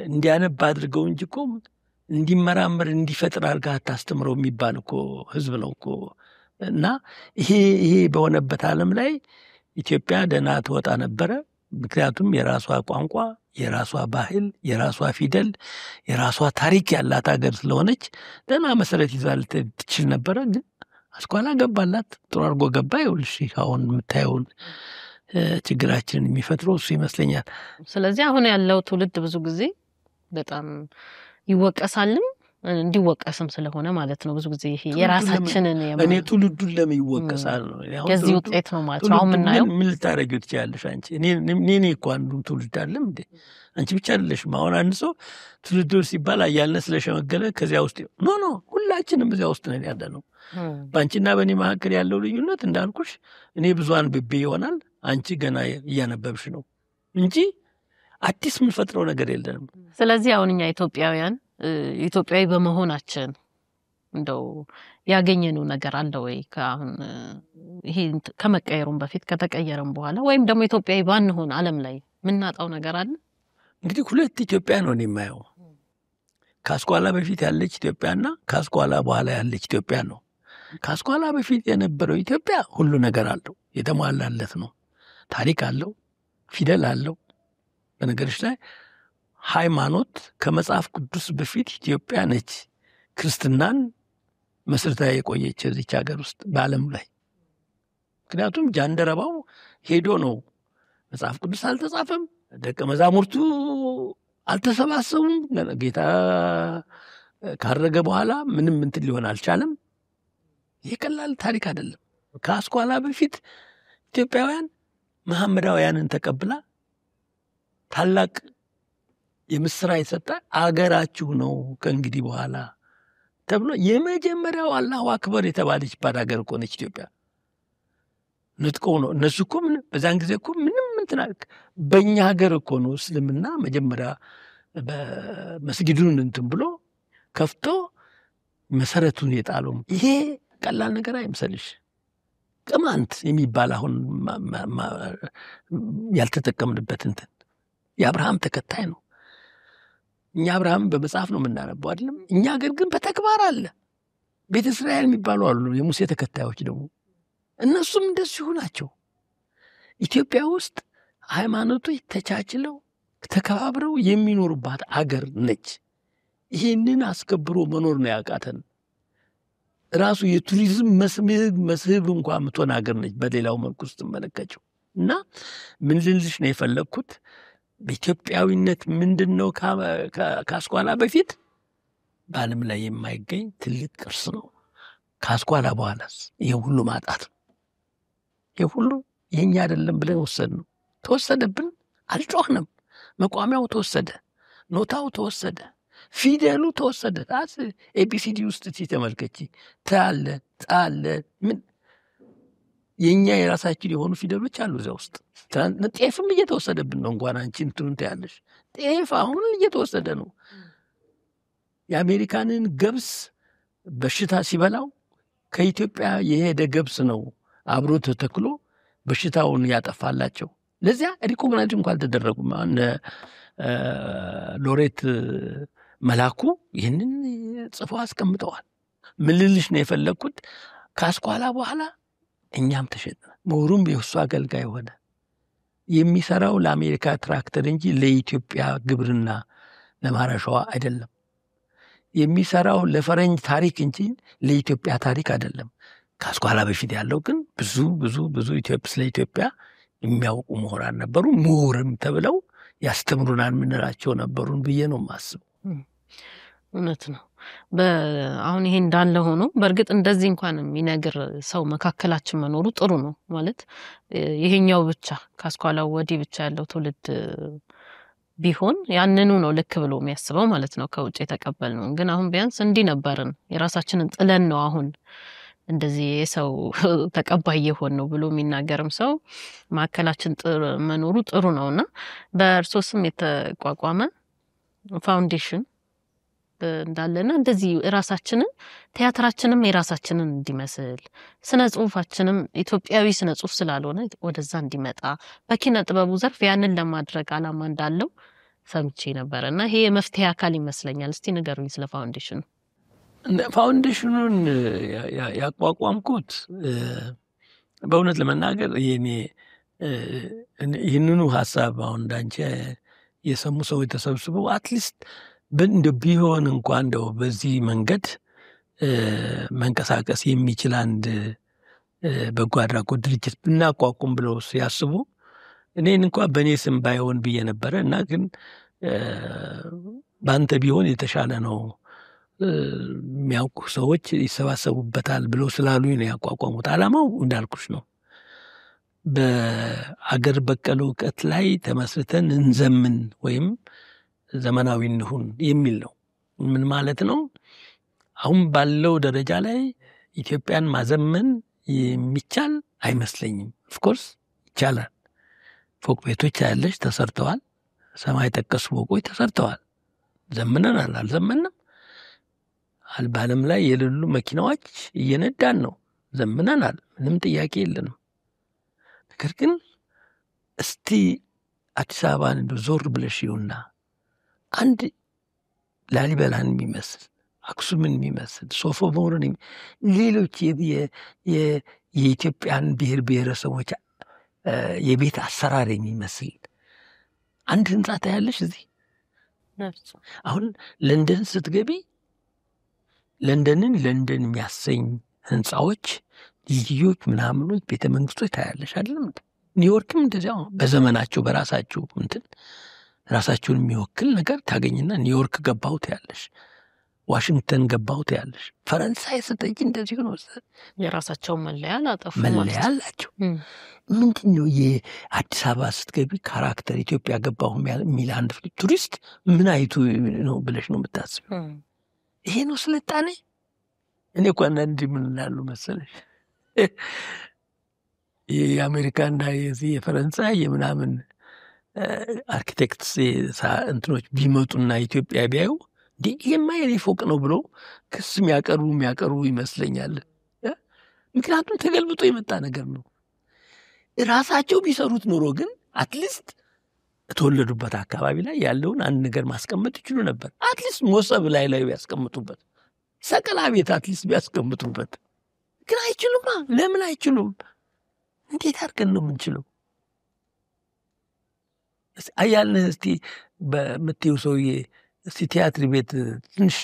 S1: እንዲያነብ አድርገው እንጂ እኮ እንዲመራመር እንዲፈጥር አድርጋ አታስተምረው የሚባል እኮ ህዝብ ነው እኮ። እና ይሄ በሆነበት ዓለም ላይ ኢትዮጵያ ደህና ትወጣ ነበረ። ምክንያቱም የራሷ ቋንቋ፣ የራሷ ባህል፣ የራሷ ፊደል፣ የራሷ ታሪክ ያላት ሀገር ስለሆነች ደህና መሰረት ይዛ ልትችል ነበረ። ግን አስኳላ ገባላት፣ ጥሩ አድርጎ ገባ። ይኸውልሽ አሁን የምታየውን ችግራችንን የሚፈጥረው እሱ ይመስለኛል።
S2: ስለዚህ አሁን ያለው ትውልድ ብዙ ጊዜ በጣም ይወቀሳልም እንዲወቀስም ስለሆነ ማለት ነው። ብዙ ጊዜ ይሄ የራሳችንን
S1: እኔ ትውልዱን ለምን ይወቀሳል ነው
S2: የዚህ ውጤት ነው ማለት ነው። አሁን ምናየው
S1: ምን ልታረጊው ትችያለሽ አንቺ? እኔ እኮ አንዱ ትውልድ አለም እንዴ አንቺ ብቻ አይደለሽም። አሁን አንድ ሰው ትውልዱ ሲባል አያልነ ስለሸመገለ ከዚያ ውስጥ ኖ ሁላችንም እዚያ ውስጥ ነን ያለነው። በአንቺና በእኔ መካከል ያለው ልዩነት እንዳልኩሽ እኔ ብዙ አንብቤ ይሆናል፣ አንቺ ገና እያነበብሽ ነው እንጂ አዲስ የምንፈጥረው ነገር የለንም።
S2: ስለዚህ አሁን እኛ ኢትዮጵያዊ በመሆናችን እንደው ያገኘነው ነገር አለ ወይ? ከአሁን ይሄ ከመቀየሩም በፊት ከተቀየረም በኋላ ወይም ደግሞ ኢትዮጵያዊ ባንሆን ዓለም ላይ ምናጣው ነገር አለ?
S1: እንግዲህ ሁለት ኢትዮጵያ ነው የማየው። ካስኳላ በፊት ያለች ኢትዮጵያና ካስኳላ በኋላ ያለች ኢትዮጵያ ነው። ካስኳላ በፊት የነበረው ኢትዮጵያ ሁሉ ነገር አለው፣ የተሟላለት ነው። ታሪክ አለው፣ ፊደል አለው። በነገርሽ ላይ ሃይማኖት ከመጽሐፍ ቅዱስ በፊት ኢትዮጵያ ነች ክርስትናን መስርታ የቆየች እዚች ሀገር ውስጥ በዓለም ላይ። ምክንያቱም ጃንደረባው ሄዶ ነው፣ መጽሐፍ ቅዱስ አልተጻፈም፣ ደቀ መዛሙርቱ አልተሰባሰቡም። ጌታ ካረገ በኋላ ምንም እንትን ሊሆን አልቻለም። ይህ ቀላል ታሪክ አይደለም። ከአስኳላ በፊት ኢትዮጵያውያን መሐመዳውያንን ተቀብላ ታላቅ የምስራ የሰጠ አገራችሁ ነው ከእንግዲህ በኋላ ተብሎ የመጀመሪያው አላሁ አክበር የተባለችባት ሀገር እኮ ነች ኢትዮጵያ። ንጥቀው ነው እነሱ እኮ በዛን ጊዜ እኮ ምንም እንትን በእኛ ሀገር እኮ ነው እስልምና መጀመሪያ በመስጊዱን እንትን ብሎ ከፍቶ መሰረቱን የጣለው ይሄ ቀላል ነገር አይምሰልሽ። ቅማንት የሚባል አሁን ያልተጠቀምንበት እንትን የአብርሃም ተከታይ ነው። እኛ አብርሃምን በመጽሐፍ ነው የምናነበው አይደለም። እኛ ግን በተግባር አለ። ቤተ እስራኤል የሚባሉ አሉ፣ የሙሴ ተከታዮች ደግሞ እነሱም እንደዚሁ ናቸው። ኢትዮጵያ ውስጥ ሃይማኖቶች ተቻችለው ተከባብረው የሚኖሩባት አገር ነች። ይህንን አስከብሮ መኖር ነው ያቃተን። ራሱ የቱሪዝም መስህብ እንኳን የምትሆን አገር ነች በሌላው መልኩ ውስጥ መለከችው። እና ምን ልልሽ ነው የፈለግኩት በኢትዮጵያዊነት ምንድን ነው ከአስኳላ በፊት በዓለም ላይ የማይገኝ ትልቅ ቅርስ ነው። ከአስኳላ በኋላስ ይሄ ሁሉ ማጣት ነው። ይሄ ሁሉ የኛ አይደለም ብለን ወሰድነው። ተወሰደብን፣ አልጮህንም። መቋሚያው ተወሰደ፣ ኖታው ተወሰደ፣ ፊደሉ ተወሰደ። ታስ ኤቢሲዲ ውስጥ ተመልከቺ፣ ታለ ጣለ ምን የኛ የራሳችን የሆኑ ፊደሎች አሉ እዛ ውስጥ። ጤፍም እየተወሰደብን ነው። እንኳን አንቺ እንትኑን ታያለሽ፣ ጤፍ አሁን እየተወሰደ ነው። የአሜሪካንን ገብስ በሽታ ሲበላው ከኢትዮጵያ የሄደ ገብስ ነው አብሮ ተተክሎ በሽታውን ያጠፋላቸው። ለዚያ ሪኮግናይዝ እንኳን አልተደረጉም። ሎሬት መላኩ ይህንን ጽፎ አስቀምጠዋል። ምን ልልሽ ነው የፈለግኩት ከአስኳላ በኋላ እኛም ተሸጥነ። ምሁሩም የእሱ አገልጋይ ሆነ። የሚሰራው ለአሜሪካ ትራክተር እንጂ ለኢትዮጵያ ግብርና ለማረሻዋ አይደለም። የሚሰራው ለፈረንጅ ታሪክ እንጂ ለኢትዮጵያ ታሪክ አይደለም። ከአስኳላ በፊት ያለው ግን ብዙ ስለ ኢትዮጵያ የሚያውቁ ምሁራን ነበሩ። ምሁርም ተብለው ያስተምሩናል ምንላቸው ነበሩን ብዬ ነው የማስበው።
S2: እውነት ነው። አሁን ይሄ እንዳለ ሆኖ በእርግጥ እንደዚህ እንኳን የሚነግር ሰው መካከላችን መኖሩ ጥሩ ነው። ማለት ይሄኛው ብቻ ከአስኳላው ወዲህ ብቻ ያለው ትውልድ ቢሆን ያንኑ ነው ልክ ብሎ የሚያስበው ማለት ነው። ከውጭ የተቀበልነው ግን አሁን ቢያንስ እንዲህ ነበርን የራሳችንን ጥለን ነው አሁን እንደዚህ የሰው ተቀባይ የሆን ነው ብሎ የሚናገርም ሰው ማከላችን መኖሩ ጥሩ ነውና በእርሶ ስም የተቋቋመ ፋውንዴሽን እንዳለና እንደዚህ ራሳችንን ቲያትራችንም የራሳችንን እንዲመስል ስነ ጽሁፋችንም ኢትዮጵያዊ ስነ ጽሁፍ ስላልሆነ ወደዛ እንዲመጣ በኪነ ጥበቡ ዘርፍ ያንን ለማድረግ አላማ እንዳለው ሰምቼ ነበርና ይሄ የመፍትሄ አካል ይመስለኛል። እስቲ ንገሩኝ ስለ ፋውንዴሽኑ።
S1: ፋውንዴሽኑን ያቋቋምኩት በእውነት ለመናገር ይህንኑ ሀሳብ አሁን እንዳንቺ የሰሙ ሰዎች ተሰብስበው አትሊስት እንደው ቢሆን እንኳን እንደው በዚህ መንገድ መንቀሳቀስ የሚችል አንድ በጎ አድራጎት ድርጅት ብናቋቁም ብለው ሲያስቡ እኔን እንኳን በእኔ ስም ባይሆን ብዬ ነበረ እና ግን በአንተ ቢሆን የተሻለ ነው የሚያውቁ ሰዎች ይሰባሰቡበታል ብለው ስላሉኝ ነው ያቋቋሙት። ዓላማው እንዳልኩሽ ነው። በአገር በቀል እውቀት ላይ ተመስርተን እንዘምን ወይም ዘመናዊ እንሁን የሚል ነው። ምን ማለት ነው? አሁን ባለው ደረጃ ላይ ኢትዮጵያን ማዘመን የሚቻል አይመስለኝም። ኦፍኮርስ ይቻላል። ፎቅ ቤቶች ያለሽ ተሰርተዋል። ሰማይ ጠቀስ ፎቆች ተሰርተዋል። ዘምነናል አልዘመንም? በዓለም ላይ የሌሉ መኪናዎች እየነዳን ነው። ዘምነናል፣ ምንም ጥያቄ የለንም። ነገር ግን እስቲ አዲስ አበባን ዞር ብለሽ ይሁንና አንድ ላሊበላን የሚመስል አክሱምን የሚመስል ሶፎ ሞርን ሌሎች የኢትዮጵያን ብሔር ብሔረሰቦች የቤት አሰራር የሚመስል አንድ ህንጻ ታያለሽ። እዚህ አሁን ለንደን ስትገቢ ለንደንን ለንደን የሚያሰኝ ህንጻዎች፣ ልጆች፣ ምናምኖች፣ ቤተ መንግስቶች ታያለሽ አይደለም? ኒውዮርክም እንደዚያው በዘመናቸው በራሳቸው እንትን ራሳቸውን የሚወክል ነገር ታገኝና ኒውዮርክ ገባው ታያለሽ፣ ዋሽንግተን ገባው ታያለሽ። ፈረንሳይ ስትሄጂ እንደዚህ ነው።
S2: የራሳቸው መለያ አላጠፉ
S1: መለያ አላቸው። ምንድነው የአዲስ አበባ ስትገቢ ካራክተር ኢትዮጵያ ገባሁ የሚል አንድ ቱሪስት ምን አይቱ ነው ብለሽ ነው የምታስቢው? ይሄ ነው ስልጣኔ። እኔ እኮ አንዳንድ ምን እላሉ መሰለሽ የአሜሪካና የዚህ የፈረንሳይ የምናምን አርኪቴክትስ እንትኖች ቢመጡና ኢትዮጵያ ቢያዩ ይሄማ የኔ ፎቅ ነው ብሎ ክስ የሚያቀርቡ ይመስለኛል። ምክንያቱም ተገልብጦ የመጣ ነገር ነው። ራሳቸው ቢሰሩት ኖሮ ግን አትሊስት የተወለዱበት አካባቢ ላይ ያለውን አንድ ነገር ማስቀመጥ ይችሉ ነበር። አትሊስት ሞሰብ ላይ ቢያስቀምጡበት፣ ሰቀላ ቤት አትሊስት ቢያስቀምጡበት። ግን አይችሉማ። ለምን አይችሉም? እንዴት አድርገን ነው የምንችለው? አያልነህ እስቲ በምትይው ሰውዬ እስቲ ቲያትር ቤት ትንሽ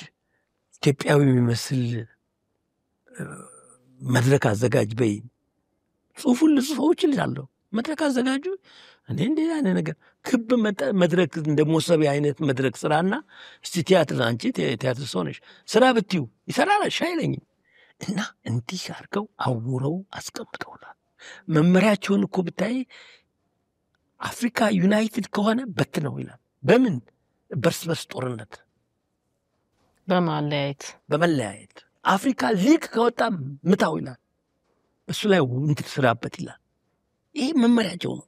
S1: ኢትዮጵያዊ የሚመስል መድረክ አዘጋጅ በይ። ጽሁፉን ልጽፈው እችላለሁ። መድረክ አዘጋጁ እንዴ ያለ ነገር ክብ መድረክ እንደ ሞሰቢያ አይነት መድረክ ስራና እስቲ ቲያትር አንቺ ቲያትር ሰው ነሽ ስራ ብትዩ ይሰራል አይለኝም። እና እንዲህ አድርገው አውረው አስቀምጠውናል። መመሪያቸውን እኮ ብታይ አፍሪካ ዩናይትድ ከሆነ በት ነው ይላል። በምን በርስ ጦርነት በመለያየት አፍሪካ ሊግ ከወጣ ምታው ይላል። እሱ ላይ እንትን ስራበት ይላል። ይሄ መመሪያቸው ነው።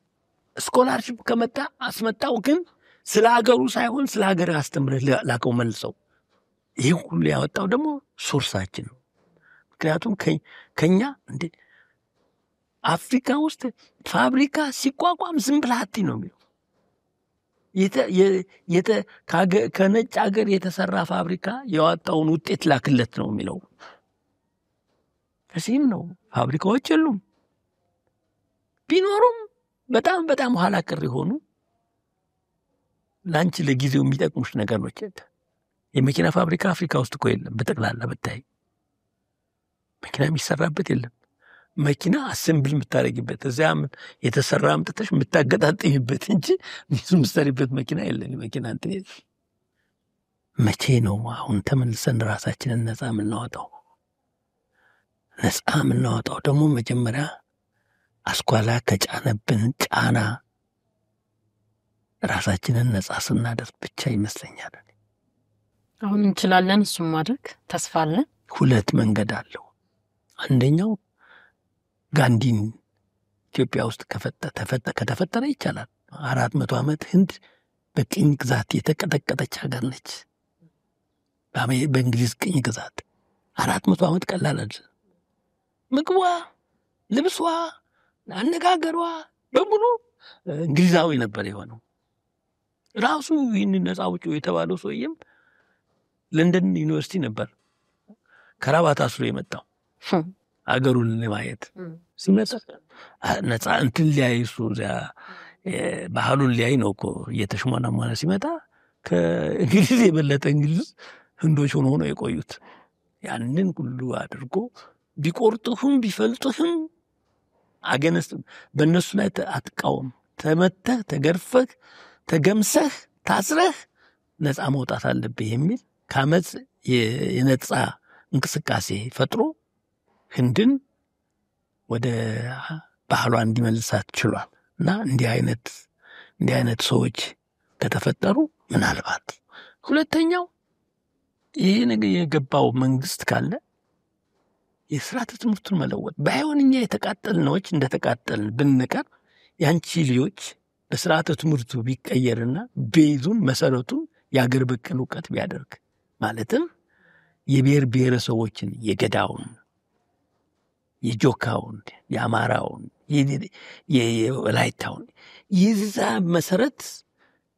S1: ስኮላርሺፕ ከመጣ አስመጣው፣ ግን ስለ ሀገሩ ሳይሆን ስለ ሀገር አስተምረህ ላከው መልሰው። ይሄ ሁሉ ያወጣው ደግሞ ሶርሳችን ነው። ምክንያቱም ከኛ እንዴ አፍሪካ ውስጥ ፋብሪካ ሲቋቋም ዝም ብለህ አትይ ነው የሚለው። ከነጭ ሀገር የተሰራ ፋብሪካ ያወጣውን ውጤት ላክለት ነው የሚለው። ከዚህም ነው ፋብሪካዎች የሉም። ቢኖሩም በጣም ኋላ ቀር የሆኑ ላንቺ ለጊዜው የሚጠቅሙሽ ነገሮች። የመኪና ፋብሪካ አፍሪካ ውስጥ እኮ የለም። በጠቅላላ ብታይ መኪና የሚሰራበት የለም። መኪና አሰምብል የምታደርጊበት እዚያ የተሰራ አምጥተሽ የምታገጣጥሚበት እንጂ የምትሰሪበት መኪና የለም። መኪና እንትን የለም። መቼ ነው አሁን ተመልሰን ራሳችንን ነፃ የምናወጣው? ነፃ የምናወጣው ደግሞ መጀመሪያ አስኳላ ከጫነብን ጫና ራሳችንን ነፃ ስናደርግ ብቻ ይመስለኛል።
S2: አሁን እንችላለን። እሱም ማድረግ ተስፋ አለን።
S1: ሁለት መንገድ አለው። አንደኛው ጋንዲን ኢትዮጵያ ውስጥ ከተፈጠረ ይቻላል። 400 ዓመት ህንድ በቅኝ ግዛት የተቀጠቀጠች ሀገር ነች። በእንግሊዝ ቅኝ ግዛት 400 ዓመት ቀላል አይደለም። ምግቧ፣ ልብሷ፣ አነጋገሯ በሙሉ እንግሊዛዊ ነበር የሆነው። ራሱ ይህን ነፃ አውጪው የተባለው ሰውዬም ለንደን ዩኒቨርሲቲ ነበር ከራባት አስሮ የመጣው አገሩን ለማየት ሲመጣ ነፃ እንትን ሊያይ እሱ ባህሉን ሊያይ ነው እኮ እየተሽሞናሞነ ሲመጣ ከእንግሊዝ የበለጠ እንግሊዝ ህንዶች ሆነው ነው የቆዩት። ያንን ሁሉ አድርጎ ቢቆርጡህም ቢፈልጡህም አገነስ በእነሱ ላይ አትቃወም። ተመተህ ተገርፈህ ተገምሰህ ታስረህ ነፃ መውጣት አለብህ የሚል ከአመፅ የነፃ እንቅስቃሴ ፈጥሮ ህንድን ወደ ባህሏ እንዲመልሳት ችሏል። እና እንዲህ አይነት ሰዎች ከተፈጠሩ ምናልባት ሁለተኛው ይሄ ነገር የገባው መንግስት ካለ የስርዓተ ትምህርቱን መለወጥ ባይሆን እኛ የተቃጠልነዎች እንደተቃጠልን ብንቀር ያንቺ ልጆች በስርዓተ ትምህርቱ ቢቀየርና ቤዙን መሰረቱን የአገር በቀል እውቀት ቢያደርግ ማለትም የብሔር ብሔረሰቦችን የገዳውን፣ የጆካውን፣ የአማራውን፣ የወላይታውን የዛ መሰረት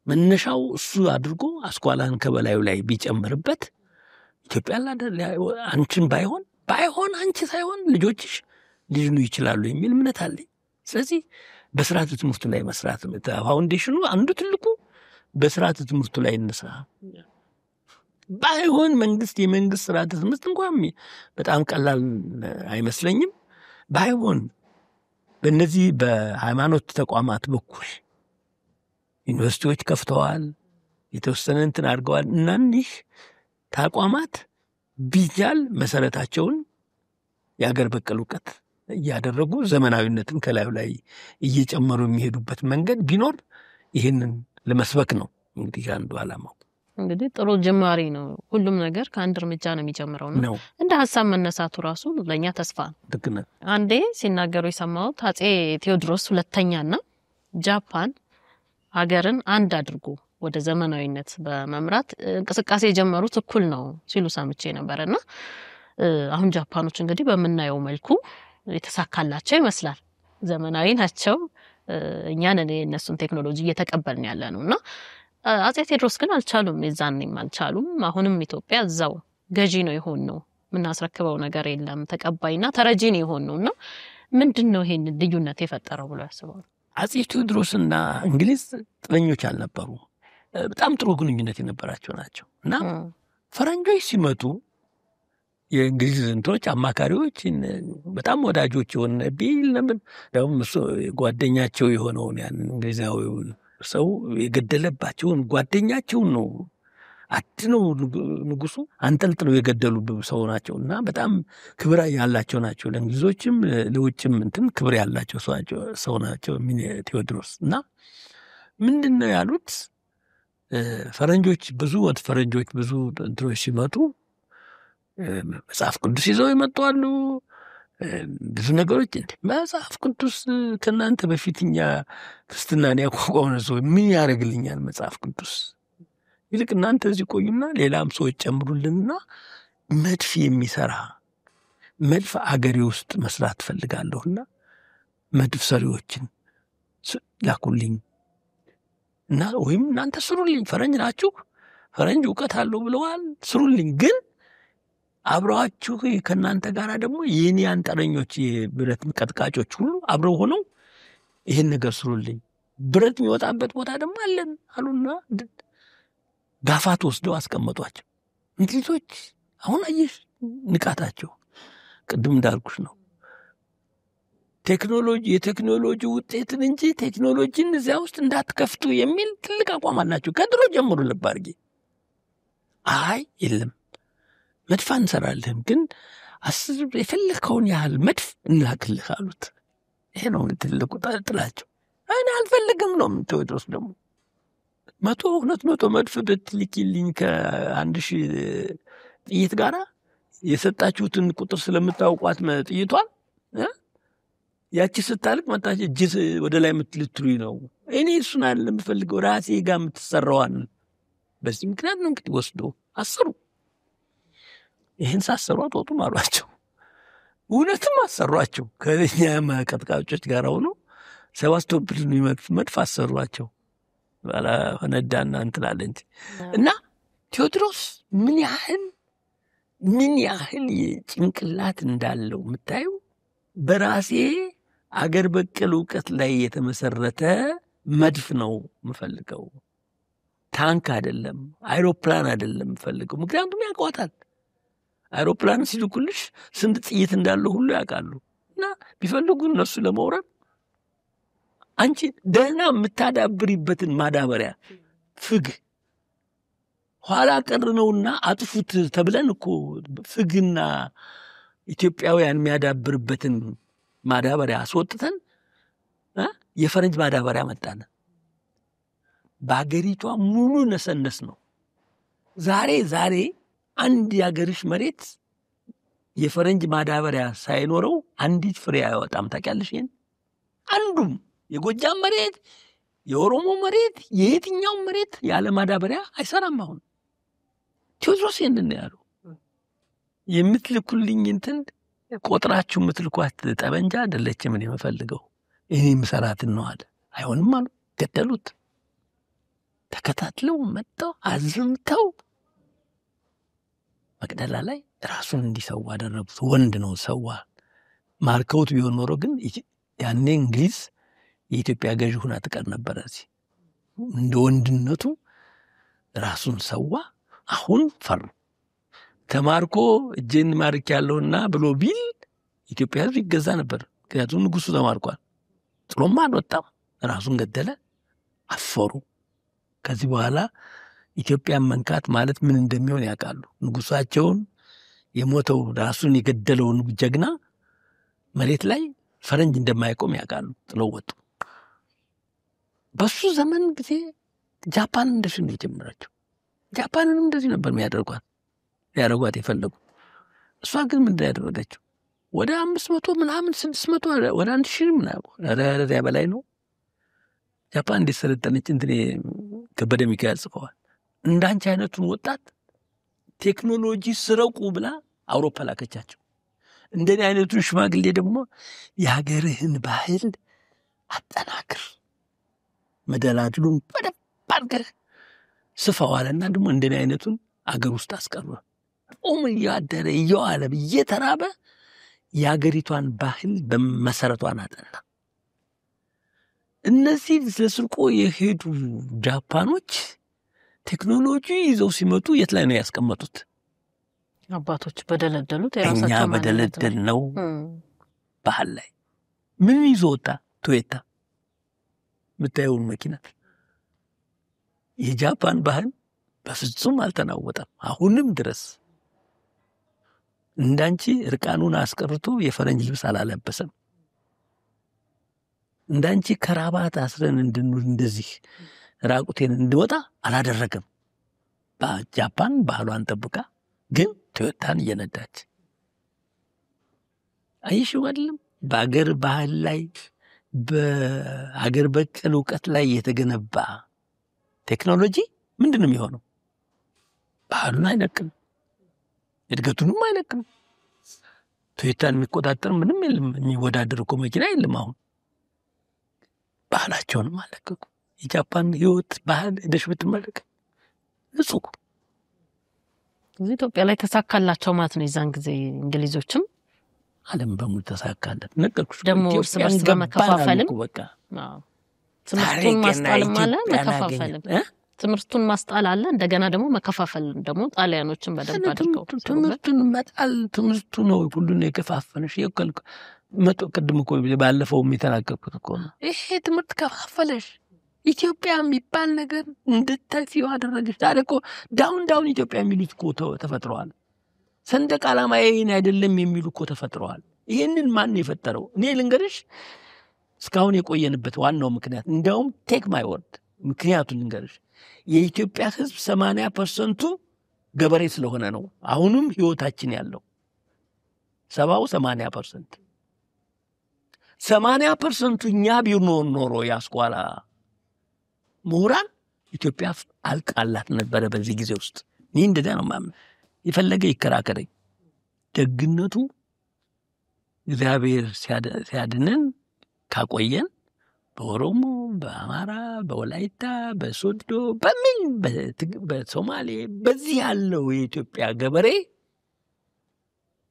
S1: መነሻው እሱ አድርጎ አስኳላን ከበላዩ ላይ ቢጨምርበት ኢትዮጵያ አንቺን ባይሆን አንቺ ሳይሆን ልጆችሽ ሊድኑ ይችላሉ የሚል እምነት አለኝ። ስለዚህ በስርዓተ ትምህርቱ ላይ መስራት ፋውንዴሽኑ አንዱ ትልቁ በስርዓተ ትምህርቱ ላይ እንስራ። ባይሆን የመንግስት ስርዓተ ትምህርት እንኳን በጣም ቀላል አይመስለኝም። ባይሆን በእነዚህ በሃይማኖት ተቋማት በኩል ዩኒቨርሲቲዎች ከፍተዋል፣ የተወሰነ እንትን አድርገዋል። እና እኒህ ተቋማት ቢጃል መሰረታቸውን የአገር በቀል እውቀት እያደረጉ ዘመናዊነትን ከላዩ ላይ እየጨመሩ የሚሄዱበት መንገድ ቢኖር ይህንን ለመስበክ ነው እንግዲህ አንዱ ዓላማው።
S2: እንግዲህ ጥሩ ጅማሬ ነው። ሁሉም ነገር ከአንድ እርምጃ ነው የሚጀምረው ነው። እንደ ሐሳብ መነሳቱ ራሱ ለኛ ተስፋ ነው።
S1: ትክክል።
S2: አንዴ ሲናገሩ የሰማሁት አጼ ቴዎድሮስ ሁለተኛና ጃፓን ሀገርን አንድ አድርጎ ወደ ዘመናዊነት በመምራት እንቅስቃሴ የጀመሩት እኩል ነው ሲሉ ሰምቼ ነበርና አሁን ጃፓኖች እንግዲህ በመናየው መልኩ የተሳካላቸው ይመስላል። ዘመናዊ ናቸው። እኛን እነሱን ቴክኖሎጂ እየተቀበልን ያለ ነውና አጼ ቴዎድሮስ ግን አልቻሉም። የዛኔም አልቻሉም። አሁንም ኢትዮጵያ እዛው ገዢ ነው የሆነው። ምናስረክበው ነገር የለም። ተቀባይና ተረጂ ነው የሆነውና ምንድነው ይሄን ልዩነት የፈጠረው ብሎ ያስባሉ?
S1: አጼ ቴዎድሮስና እንግሊዝ ጥለኞች አልነበሩ። በጣም ጥሩ ግንኙነት የነበራቸው ናቸው እና ፈረንጆች ሲመጡ የእንግሊዝ እንትኖች አማካሪዎች በጣም ወዳጆች የሆነ ቢል ለምን ደግሞ ጓደኛቸው የሆነውን ያን እንግሊዛዊውን ሰው የገደለባቸውን ጓደኛቸውን ነው አድነው ንጉሱ አንጠልጥለው የገደሉ ሰው ናቸውና በጣም ክብር ያላቸው ናቸው። ለእንግሊዞችም ለውጭም እንትን ክብር ያላቸው ሰው ናቸው ቴዎድሮስ። እና ምንድነው ያሉት ፈረንጆች ብዙ እንትኖች ሲመጡ መጽሐፍ ቅዱስ ይዘው ይመጣሉ። ብዙ ነገሮች መጽሐፍ ቅዱስ ከናንተ በፊትኛ ክርስትናን ያቋቋመ ሰው ምን ያደርግልኛል መጽሐፍ ቅዱስ? ይልቅ እናንተ እዚህ ቆዩና ሌላም ሰዎች ጨምሩልንና መድፍ የሚሰራ መድፍ አገሬ ውስጥ መስራት ፈልጋለሁና መድፍ ሰሪዎችን ላኩልኝ እና ወይም እናንተ ስሩልኝ፣ ፈረንጅ ናችሁ፣ ፈረንጅ እውቀት አለው ብለዋል፣ ስሩልኝ። ግን አብረዋችሁ ከናንተ ጋር ደግሞ የኔ አንጠረኞች የብረት ቀጥቃጮች ሁሉ አብረው ሆነው ይሄን ነገር ስሩልኝ፣ ብረት የሚወጣበት ቦታ ደግሞ አለን አሉና ጋፋት ወስደው አስቀመጧቸው። እንግሊዞች አሁን አየሽ ንቃታቸው ቅድም እንዳልኩሽ ነው። የቴክኖሎጂ ውጤትን እንጂ ቴክኖሎጂን እዚያ ውስጥ እንዳትከፍቱ የሚል ትልቅ አቋም አላቸው ከድሮ ጀምሮ። ልብ አድርጊ። አይ የለም መድፍ እንሰራለን፣ ግን የፈለከውን ያህል መድፍ እንላክልህ አሉት። ይሄ ነው ትልቁ ጥላቸው። እኔ አልፈልግም ነው ቴዎድሮስ ደግሞ 100-200 መድፍ ብትልኪልኝ ከ1000 ጥይት ጋራ የሰጣችሁትን ቁጥር ስለምታውቋት ጥይቷን ያቺ ስታልቅ መጣች እጅ ወደ ላይ የምትልትሉኝ ነው። እኔ እሱን አይደለም የምፈልገው ራሴ ጋር የምትሰራዋን። በዚህ ምክንያት ነው እንግዲህ ወስዶ አሰሩ። ይህን ሳሰሯት ወጡም አሏቸው። እውነትም አሰሯቸው። ከኛ ቀጥቃጮች ጋር ሆኖ ሰባስቶብልን መድፍ አሰሯቸው። ባላ ፈነዳና እንትላለ እንጂ እና ቴዎድሮስ ምን ያህል ጭንቅላት እንዳለው የምታዩ በራሴ አገር በቀል ዕውቀት ላይ የተመሰረተ መድፍ ነው የምፈልገው። ታንክ አይደለም፣ አይሮፕላን አይደለም የምፈልገው። ምክንያቱም ያውቋታል። አይሮፕላን ሲልኩልሽ ስንት ጥይት እንዳለው ሁሉ ያውቃሉ። እና ቢፈልጉ እነሱ ለመውረድ አንቺ ደህና የምታዳብሪበትን ማዳበሪያ ፍግ ኋላ ቀር ነውና አጥፉት ተብለን እኮ ፍግና ኢትዮጵያውያን የሚያዳብርበትን ማዳበሪያ አስወጥተን የፈረንጅ ማዳበሪያ መጣነ። በአገሪቷ ሙሉ ነሰነስ ነው። ዛሬ አንድ የአገርሽ መሬት የፈረንጅ ማዳበሪያ ሳይኖረው አንዲት ፍሬ አይወጣም። ታውቂያለሽ? ይሄን አንዱም የጎጃም መሬት፣ የኦሮሞ መሬት፣ የየትኛው መሬት ያለ ማዳበሪያ አይሰራም። አሁን ቴዎድሮስ ይሄንን ያለው የምትልኩልኝ እንትን ቆጥራችሁ የምትልኳት ጠበንጃ አይደለችም እኔ የምፈልገው እኔ የምሰራትን ነው አለ። አይሆንም አሉ። ገደሉት። ተከታትለው መጥተው አዝምተው መቅደላ ላይ ራሱን እንዲሰዋ አደረጉት። ወንድ ነው ሰዋ። ማርከውት ቢሆን ኖሮ ግን ያኔ እንግሊዝ የኢትዮጵያ ገዥ ሆና ትቀር ነበር። እዚህ እንደ ወንድነቱ ራሱን ሰዋ። አሁን ፈሩ። ተማርኮ እጄን ማርክ ያለውና ብሎ ቢል ኢትዮጵያ ሕዝብ ይገዛ ነበር። ምክንያቱም ንጉሱ ተማርኳል። ጥሎም አልወጣም። ራሱን ገደለ። አፈሩ። ከዚህ በኋላ ኢትዮጵያን መንካት ማለት ምን እንደሚሆን ያውቃሉ። ንጉሳቸውን የሞተው ራሱን የገደለውን ጀግና መሬት ላይ ፈረንጅ እንደማይቆም ያውቃሉ። ጥለው ወጡ። በሱ ዘመን ጊዜ ጃፓን እንደዚህ ነው የጀመረችው። ጃፓንንም እንደዚህ ነበር ያደረጓት የፈለጉ። እሷ ግን ምንድን ያደረገችው ወደ 500 ምናምን 600 ወደ 1000 ምናምን በላይ ነው ጃፓን እንዴት ሰለጠነች እንትን ከበደ ሚካኤል ጽፈዋል። እንዳንቺ አይነቱን ወጣት ቴክኖሎጂ ስረቁ ብላ አውሮፓ ላከቻቸው። እንደኔ አይነቱን ሽማግሌ ደግሞ የሀገርህን ባህል አጠናክር፣ መደላድሉን በደንብ አድርገህ ስፋዋለና ደግሞ እንደኔ አይነቱን አገር ውስጥ አስቀረ። ኦም እያደረ እየዋለ እየተራበ የሀገሪቷን ባህል በመሰረቷን አጠና። እነዚህ ለስርቆ የሄዱ ጃፓኖች ቴክኖሎጂ ይዘው ሲመጡ የት ላይ ነው ያስቀመጡት?
S2: አባቶች በደለደሉት
S1: እኛ በደለደል ነው ባህል ላይ ምን ይዞ ወጣ? ቶዮታ የምታየውን መኪና። የጃፓን ባህል በፍጹም አልተናወጠም። አሁንም ድረስ እንዳንቺ እርቃኑን አስቀርቶ የፈረንጅ ልብስ አላለበሰም። እንዳንቺ ከራባት አስረን እንድንውል እንደዚህ ራቁቴን እንድወጣ አላደረገም። በጃፓን ባህሏን ጠብቃ ግን ቶዮታን እየነዳች አይሽው አይደለም። በአገር ባህል ላይ በአገር በቀል እውቀት ላይ የተገነባ ቴክኖሎጂ ምንድን ነው የሚሆነው? ባህሉን አይለቅም፣ እድገቱንም አይለቅም። ቶዮታን የሚቆጣጠር ምንም የለም፣ የሚወዳደር እኮ መኪና የለም። አሁን ባህላቸውንም አለቀቁ። የጃፓን ህይወት ባህል ደሽ ብትመለከት ንጹህ
S2: እዚህ ኢትዮጵያ ላይ ተሳካላቸው ማለት ነው። የዛን ጊዜ እንግሊዞችም
S1: ዓለም በሙሉ ተሳካለት። ነገርኩሽ
S2: ደግሞ እርስ በርስ በመከፋፈልም
S1: በቃ
S2: ትምህርቱን ማስጣል ማለት መከፋፈልም ትምህርቱን ማስጣል አለ። እንደገና ደግሞ መከፋፈል ደግሞ ጣሊያኖችን በደንብ አድርገው
S1: ትምህርቱን መጣል ትምህርቱ ነው ሁሉን የከፋፈለሽ። ይከልኩ መቶ ቅድም እኮ ባለፈው የተናገርኩት እኮ ነው። ይሄ ትምህርት ከፋፈለሽ። ኢትዮጵያ የሚባል ነገር እንድትተፊው አደረገሽ። ታዲያ እኮ ዳውን ኢትዮጵያ የሚሉት እኮ ተፈጥረዋል። ሰንደቅ ዓላማ ይሄን አይደለም የሚሉ እኮ ተፈጥረዋል። ይሄንን ማን ነው የፈጠረው? እኔ ልንገርሽ እስካሁን የቆየንበት ዋናው ምክንያት እንደውም ቴክ ማይ ወርድ ምክንያቱን ልንገርሽ የኢትዮጵያ ሕዝብ 80% ገበሬ ስለሆነ ነው። አሁንም ህይወታችን ያለው 80% እኛ ቢሆን ኖሮ ያስኳላ ምሁራን ኢትዮጵያ አልቃላት ነበረ በዚህ ጊዜ ውስጥ። እኔ እንደዛ ነው ማምን። የፈለገ ይከራከረኝ። ደግነቱ እግዚአብሔር ሲያድነን ካቆየን በኦሮሞ፣ በአማራ፣ በወላይታ፣ በሶዶ፣ በምን በሶማሌ በዚህ ያለው የኢትዮጵያ ገበሬ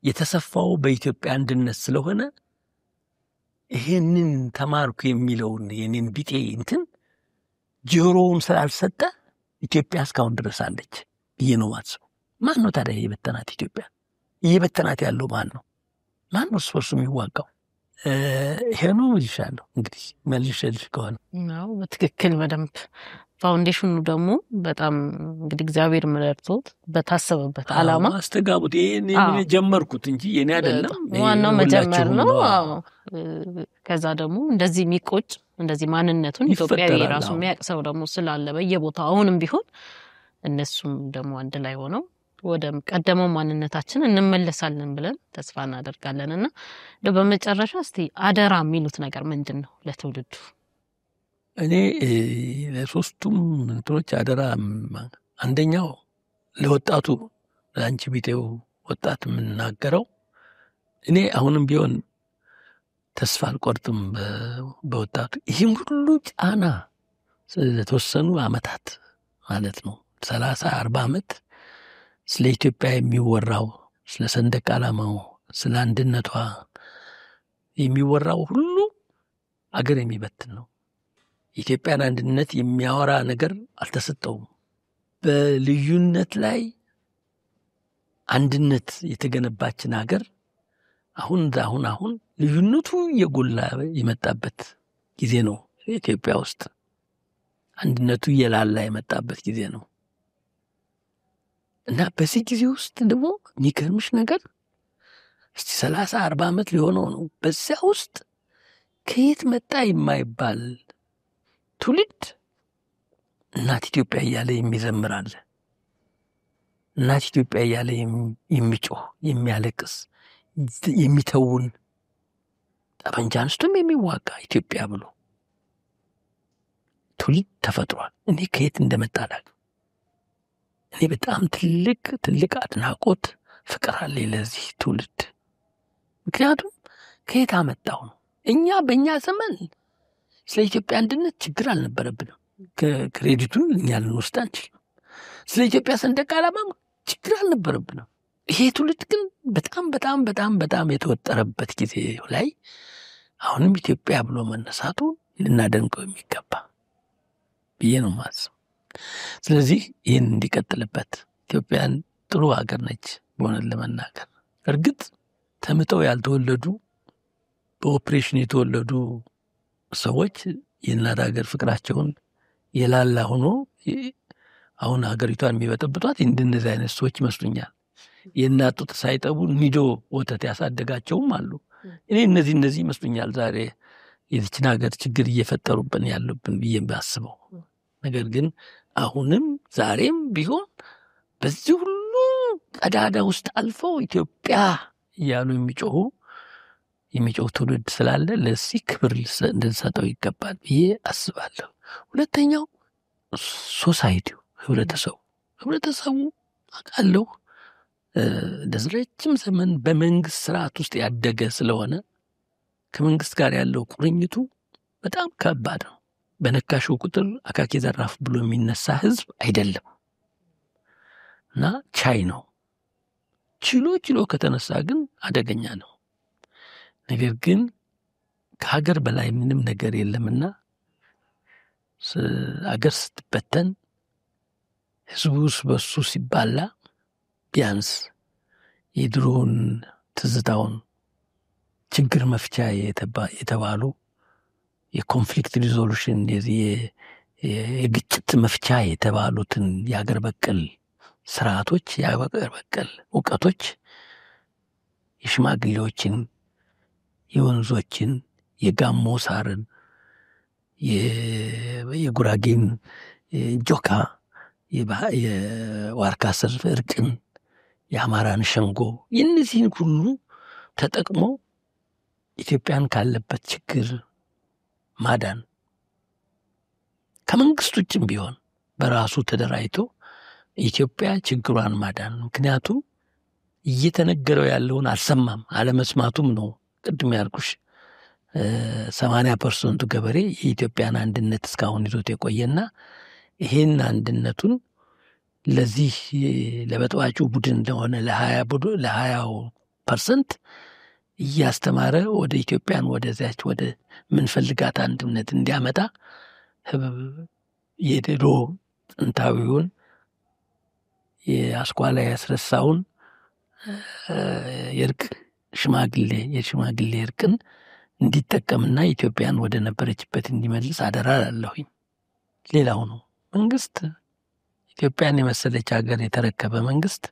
S1: የተሰፋው በኢትዮጵያ አንድነት ስለሆነ ይሄንን ተማርኩ የሚለውን የኔን ቢጤ እንትን ጆሮውን ስላልሰጠ ኢትዮጵያ እስካሁን ድረስ አለች ብዬ ነው ማስበው። ማን ነው ታዲያ የበተናት ኢትዮጵያ? እየበተናት ያለው ማን ነው? ማን ነው እርሱ የሚዋጋው? ይሄ ነው ይሻለው እንግዲህ መልሽልሽ ከሆነ
S2: ነው በትክክል በደንብ ፋውንዴሽኑ ደግሞ በጣም እንግዲህ እግዚአብሔር መረጥቶት በታሰበበት ዓላማ
S1: አስተጋቡት። ይሄን ጀመርኩት እንጂ የኔ አይደለም፣
S2: ዋናው መጀመር ነው። ከዛ ደግሞ እንደዚህ የሚቆጭ እንደዚህ ማንነቱን ኢትዮጵያዊ ራሱ የሚያቅሰው ደግሞ ስላለ በየቦታው አሁንም ቢሆን እነሱም ደግሞ አንድ ላይ ሆነው ወደ ቀደመው ማንነታችን እንመለሳለን ብለን ተስፋ እናደርጋለንና በመጨረሻ እስቲ አደራ የሚሉት ነገር ምንድነው ለትውልዱ?
S1: እኔ ለሶስቱም እንትኖች አደራ። አንደኛው ለወጣቱ ለአንቺ ቢጤው ወጣት የምናገረው እኔ አሁንም ቢሆን ተስፋ አልቆርጥም በወጣቱ። ይህም ሁሉ ጫና ለተወሰኑ ዓመታት ማለት ነው 30-40 ዓመት ስለ ኢትዮጵያ የሚወራው ስለ ሰንደቅ ዓላማው ስለ አንድነቷ የሚወራው ሁሉ አገር የሚበትን ነው። የኢትዮጵያን አንድነት የሚያወራ ነገር አልተሰጠውም። በልዩነት ላይ አንድነት የተገነባችን ሀገር አሁን ልዩነቱ የጎላ የመጣበት ጊዜ ነው። ኢትዮጵያ ውስጥ አንድነቱ የላላ የመጣበት ጊዜ ነው እና በዚህ ጊዜ ውስጥ ደግሞ የሚገርምሽ ነገር እስቲ 30-40 ዓመት ሊሆነው ነው። በዚያ ውስጥ ከየት መጣ የማይባል ትውልድ እናት ኢትዮጵያ እያለ የሚዘምር አለ። እናት ኢትዮጵያ እያለ የሚጮህ የሚያለቅስ የሚተውን ጠመንጃ አንስቶም የሚዋጋ ኢትዮጵያ ብሎ ትውልድ ተፈጥሯል። እኔ ከየት እንደመጣ አላውቅም። እኔ በጣም ትልቅ አድናቆት ፍቅር አለኝ ለዚህ ትውልድ። ምክንያቱም ከየት አመጣው ነው። እኛ በእኛ ዘመን ስለ ኢትዮጵያ አንድነት ችግር አልነበረብንም። ክሬዲቱን እኛ ልንወስድ አንችልም። ስለ ኢትዮጵያ ሰንደቅ ዓላማም ችግር አልነበረብንም። ይሄ ትውልድ ግን በጣም የተወጠረበት ጊዜ ላይ አሁንም ኢትዮጵያ ብሎ መነሳቱ ልናደንቀው የሚገባ ብዬ ነው ማስብ። ስለዚህ ይህን እንዲቀጥልበት ኢትዮጵያን ጥሩ ሀገር ነች። በሆነን ለመናገር እርግጥ ተምጠው ያልተወለዱ በኦፕሬሽን የተወለዱ ሰዎች የእናት ሀገር ፍቅራቸውን የላላ ሆኖ አሁን ሀገሪቷን የሚበጠብጧት እንደነዚህ አይነት ሰዎች ይመስሉኛል። የእናት ጡት ሳይጠቡ ኒዶ ወተት ያሳደጋቸውም አሉ። እኔ እነዚህ ይመስሉኛል ዛሬ የዚችን ሀገር ችግር እየፈጠሩብን ያሉብን ብዬ ባስበው። ነገር ግን አሁንም ዛሬም ቢሆን በዚህ ሁሉ ቀዳዳ ውስጥ አልፈው ኢትዮጵያ እያሉ የሚጮሁ ትውልድ ስላለ ለዚህ ክብር እንድንሰጠው ይገባል ብዬ አስባለሁ። ሁለተኛው ሶሳይቲው፣ ህብረተሰቡ አውቃለሁ እንደዚህ ረጅም ዘመን በመንግስት ስርዓት ውስጥ ያደገ ስለሆነ ከመንግስት ጋር ያለው ቁርኝቱ በጣም ከባድ ነው። በነካሽው ቁጥር አካኪ ዘራፍ ብሎ የሚነሳ ህዝብ አይደለም እና ቻይ ነው። ችሎ ከተነሳ ግን አደገኛ ነው። ነገር ግን ከሀገር በላይ ምንም ነገር የለምና አገር ስትበተን ህዝቡስ በሱ ሲባላ ቢያንስ የድሮውን ትዝታውን ችግር መፍቻ የተባሉ የኮንፍሊክት ሪዞሉሽን የግጭት መፍቻ የተባሉትን የአገር በቀል ስርዓቶች፣ የአገር በቀል እውቀቶች የሽማግሌዎችን፣ የወንዞችን፣ የጋሞ ሳርን፣ የጉራጌን ጆካ፣ የዋርካ ስር እርቅን፣ የአማራን ሸንጎ የእነዚህን ሁሉ ተጠቅሞ ኢትዮጵያን ካለበት ችግር ማዳን ከመንግስት ውጭም ቢሆን በራሱ ተደራጅቶ ኢትዮጵያ ችግሯን ማዳን። ምክንያቱም እየተነገረው ያለውን አልሰማም፣ አለመስማቱም ነው። ቅድም ያልኩሽ 80% ገበሬ የኢትዮጵያን አንድነት እስካሁን ይዞት የቆየና ይሄን አንድነቱን ለዚህ ለበጥዋጩ ቡድን እንደሆነ ለ20% እያስተማረ ወደ ኢትዮጵያን ወደዚያች ወደ ምንፈልጋት አንድነት እንዲያመጣ የድሮ ጥንታዊውን የአስኳላ ያስረሳውን የሽማግሌ እርቅን እንዲጠቀምና ኢትዮጵያን ወደ ነበረችበት እንዲመልስ አደራ አላለሁኝ። ሌላው ነው መንግስት ኢትዮጵያን የመሰለች ሀገር የተረከበ መንግስት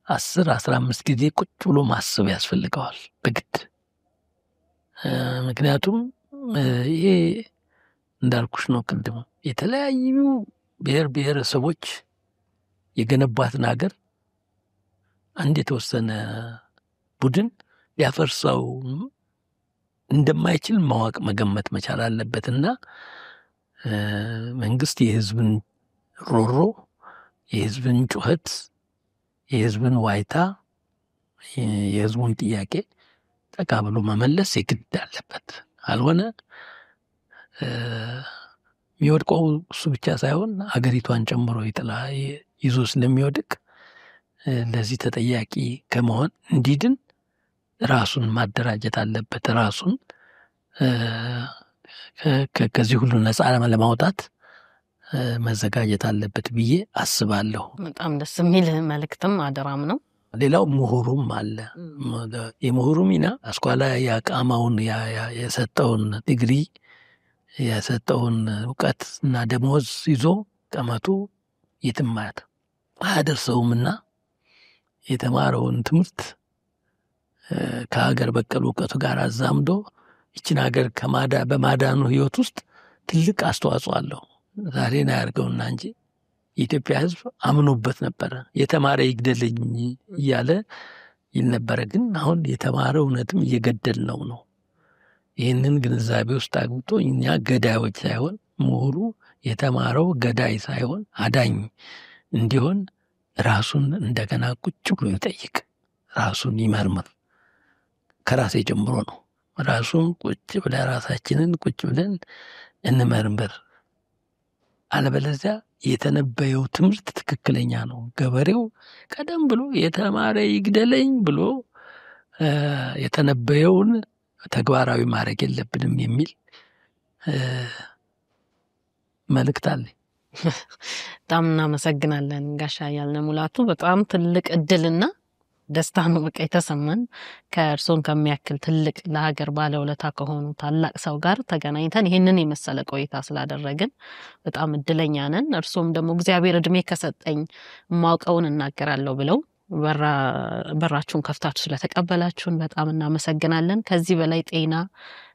S1: 10-15 ጊዜ ቁጭ ብሎ ማሰብ ያስፈልገዋል በግድ። ምክንያቱም ይሄ እንዳልኩሽ ነው ቅድም የተለያዩ ብሔረሰቦች የገነባትን ሀገር አንድ የተወሰነ ቡድን ሊያፈርሰው እንደማይችል ማወቅ መገመት መቻል አለበትና መንግስት የህዝብን ሮሮ፣ የህዝብን ጩኸት፣ የህዝብን ዋይታ፣ የህዝቡን ጥያቄ ጠቃ ብሎ መመለስ የግድ አለበት። አልሆነ የሚወድቀው እሱ ብቻ ሳይሆን አገሪቷን ጨምሮ ይዞ ስለሚወድቅ ለዚህ ተጠያቂ ከመሆን እንዲድን ራሱን ማደራጀት አለበት። ራሱን ከዚህ ሁሉ ነፃ ለማውጣት መዘጋጀት አለበት ብዬ አስባለሁ።
S2: በጣም ደስ የሚል መልእክትም አደራም ነው።
S1: ሌላው ምሁሩም አለ። የምሁሩ ሚና አስኳላ ያቃማውን የሰጠውን ዲግሪ የሰጠውን እውቀት እና ደሞዝ ይዞ ቀመጡ የትም አያደርሰውምና የተማረውን ትምህርት ከሀገር በቀል እውቀቱ ጋር አዛምዶ ይችን ሀገር በማዳኑ ህይወት ውስጥ ትልቅ አስተዋጽኦ አለው። ዛሬን አያርገውና እንጂ የኢትዮጵያ ህዝብ አምኖበት ነበረ። የተማረ ይግደልኝ እያለ ይል ነበረ። ግን አሁን የተማረ እውነትም እየገደል ነው። ይህንን ግንዛቤ ውስጥ አግብቶ እኛ ገዳዮች ሳይሆን ምሁሩ የተማረው ገዳይ ሳይሆን አዳኝ እንዲሆን ራሱን እንደገና ቁጭ ብሎ ይጠይቅ፣ ራሱን ይመርምር። ከራሴ ጀምሮ ነው። ራሱን ቁጭ ብለን ራሳችንን ቁጭ ብለን እንመርምር። አለበለዚያ የተነበየው ትምህርት ትክክለኛ ነው። ገበሬው ቀደም ብሎ የተማረ ይግደለኝ ብሎ የተነበየውን ተግባራዊ ማድረግ የለብንም የሚል መልእክት አለኝ።
S2: በጣም እናመሰግናለን ጋሻ አያልነህ ሙላቱ። በጣም ትልቅ እድልና ደስታ ነው በቃ የተሰማን ከእርሶን ከሚያክል ትልቅ ለሀገር ባለውለታ ከሆኑ ታላቅ ሰው ጋር ተገናኝተን ይህንን የመሰለ ቆይታ ስላደረግን በጣም እድለኛ ነን። እርሶም ደግሞ እግዚአብሔር እድሜ ከሰጠኝ ማውቀውን እናገራለሁ ብለው በራችሁን ከፍታችሁ ስለተቀበላችሁን በጣም እናመሰግናለን። ከዚህ በላይ ጤና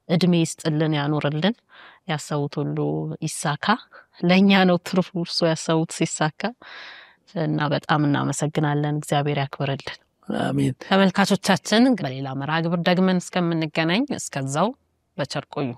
S2: እድሜ ይስጥልን፣ ያኖርልን፣ ያሰቡት ሁሉ ይሳካ። ለኛ ነው ትርፉ እርሶ ያሰቡት ሲሳካ እና በጣም እናመሰግናለን። እግዚአብሔር ያክብርልን።
S1: አሜን።
S2: ተመልካቾቻችን በሌላ መርሃ ግብር ደግመን እስከምንገናኝ እስከዛው በቸር ቆዩ።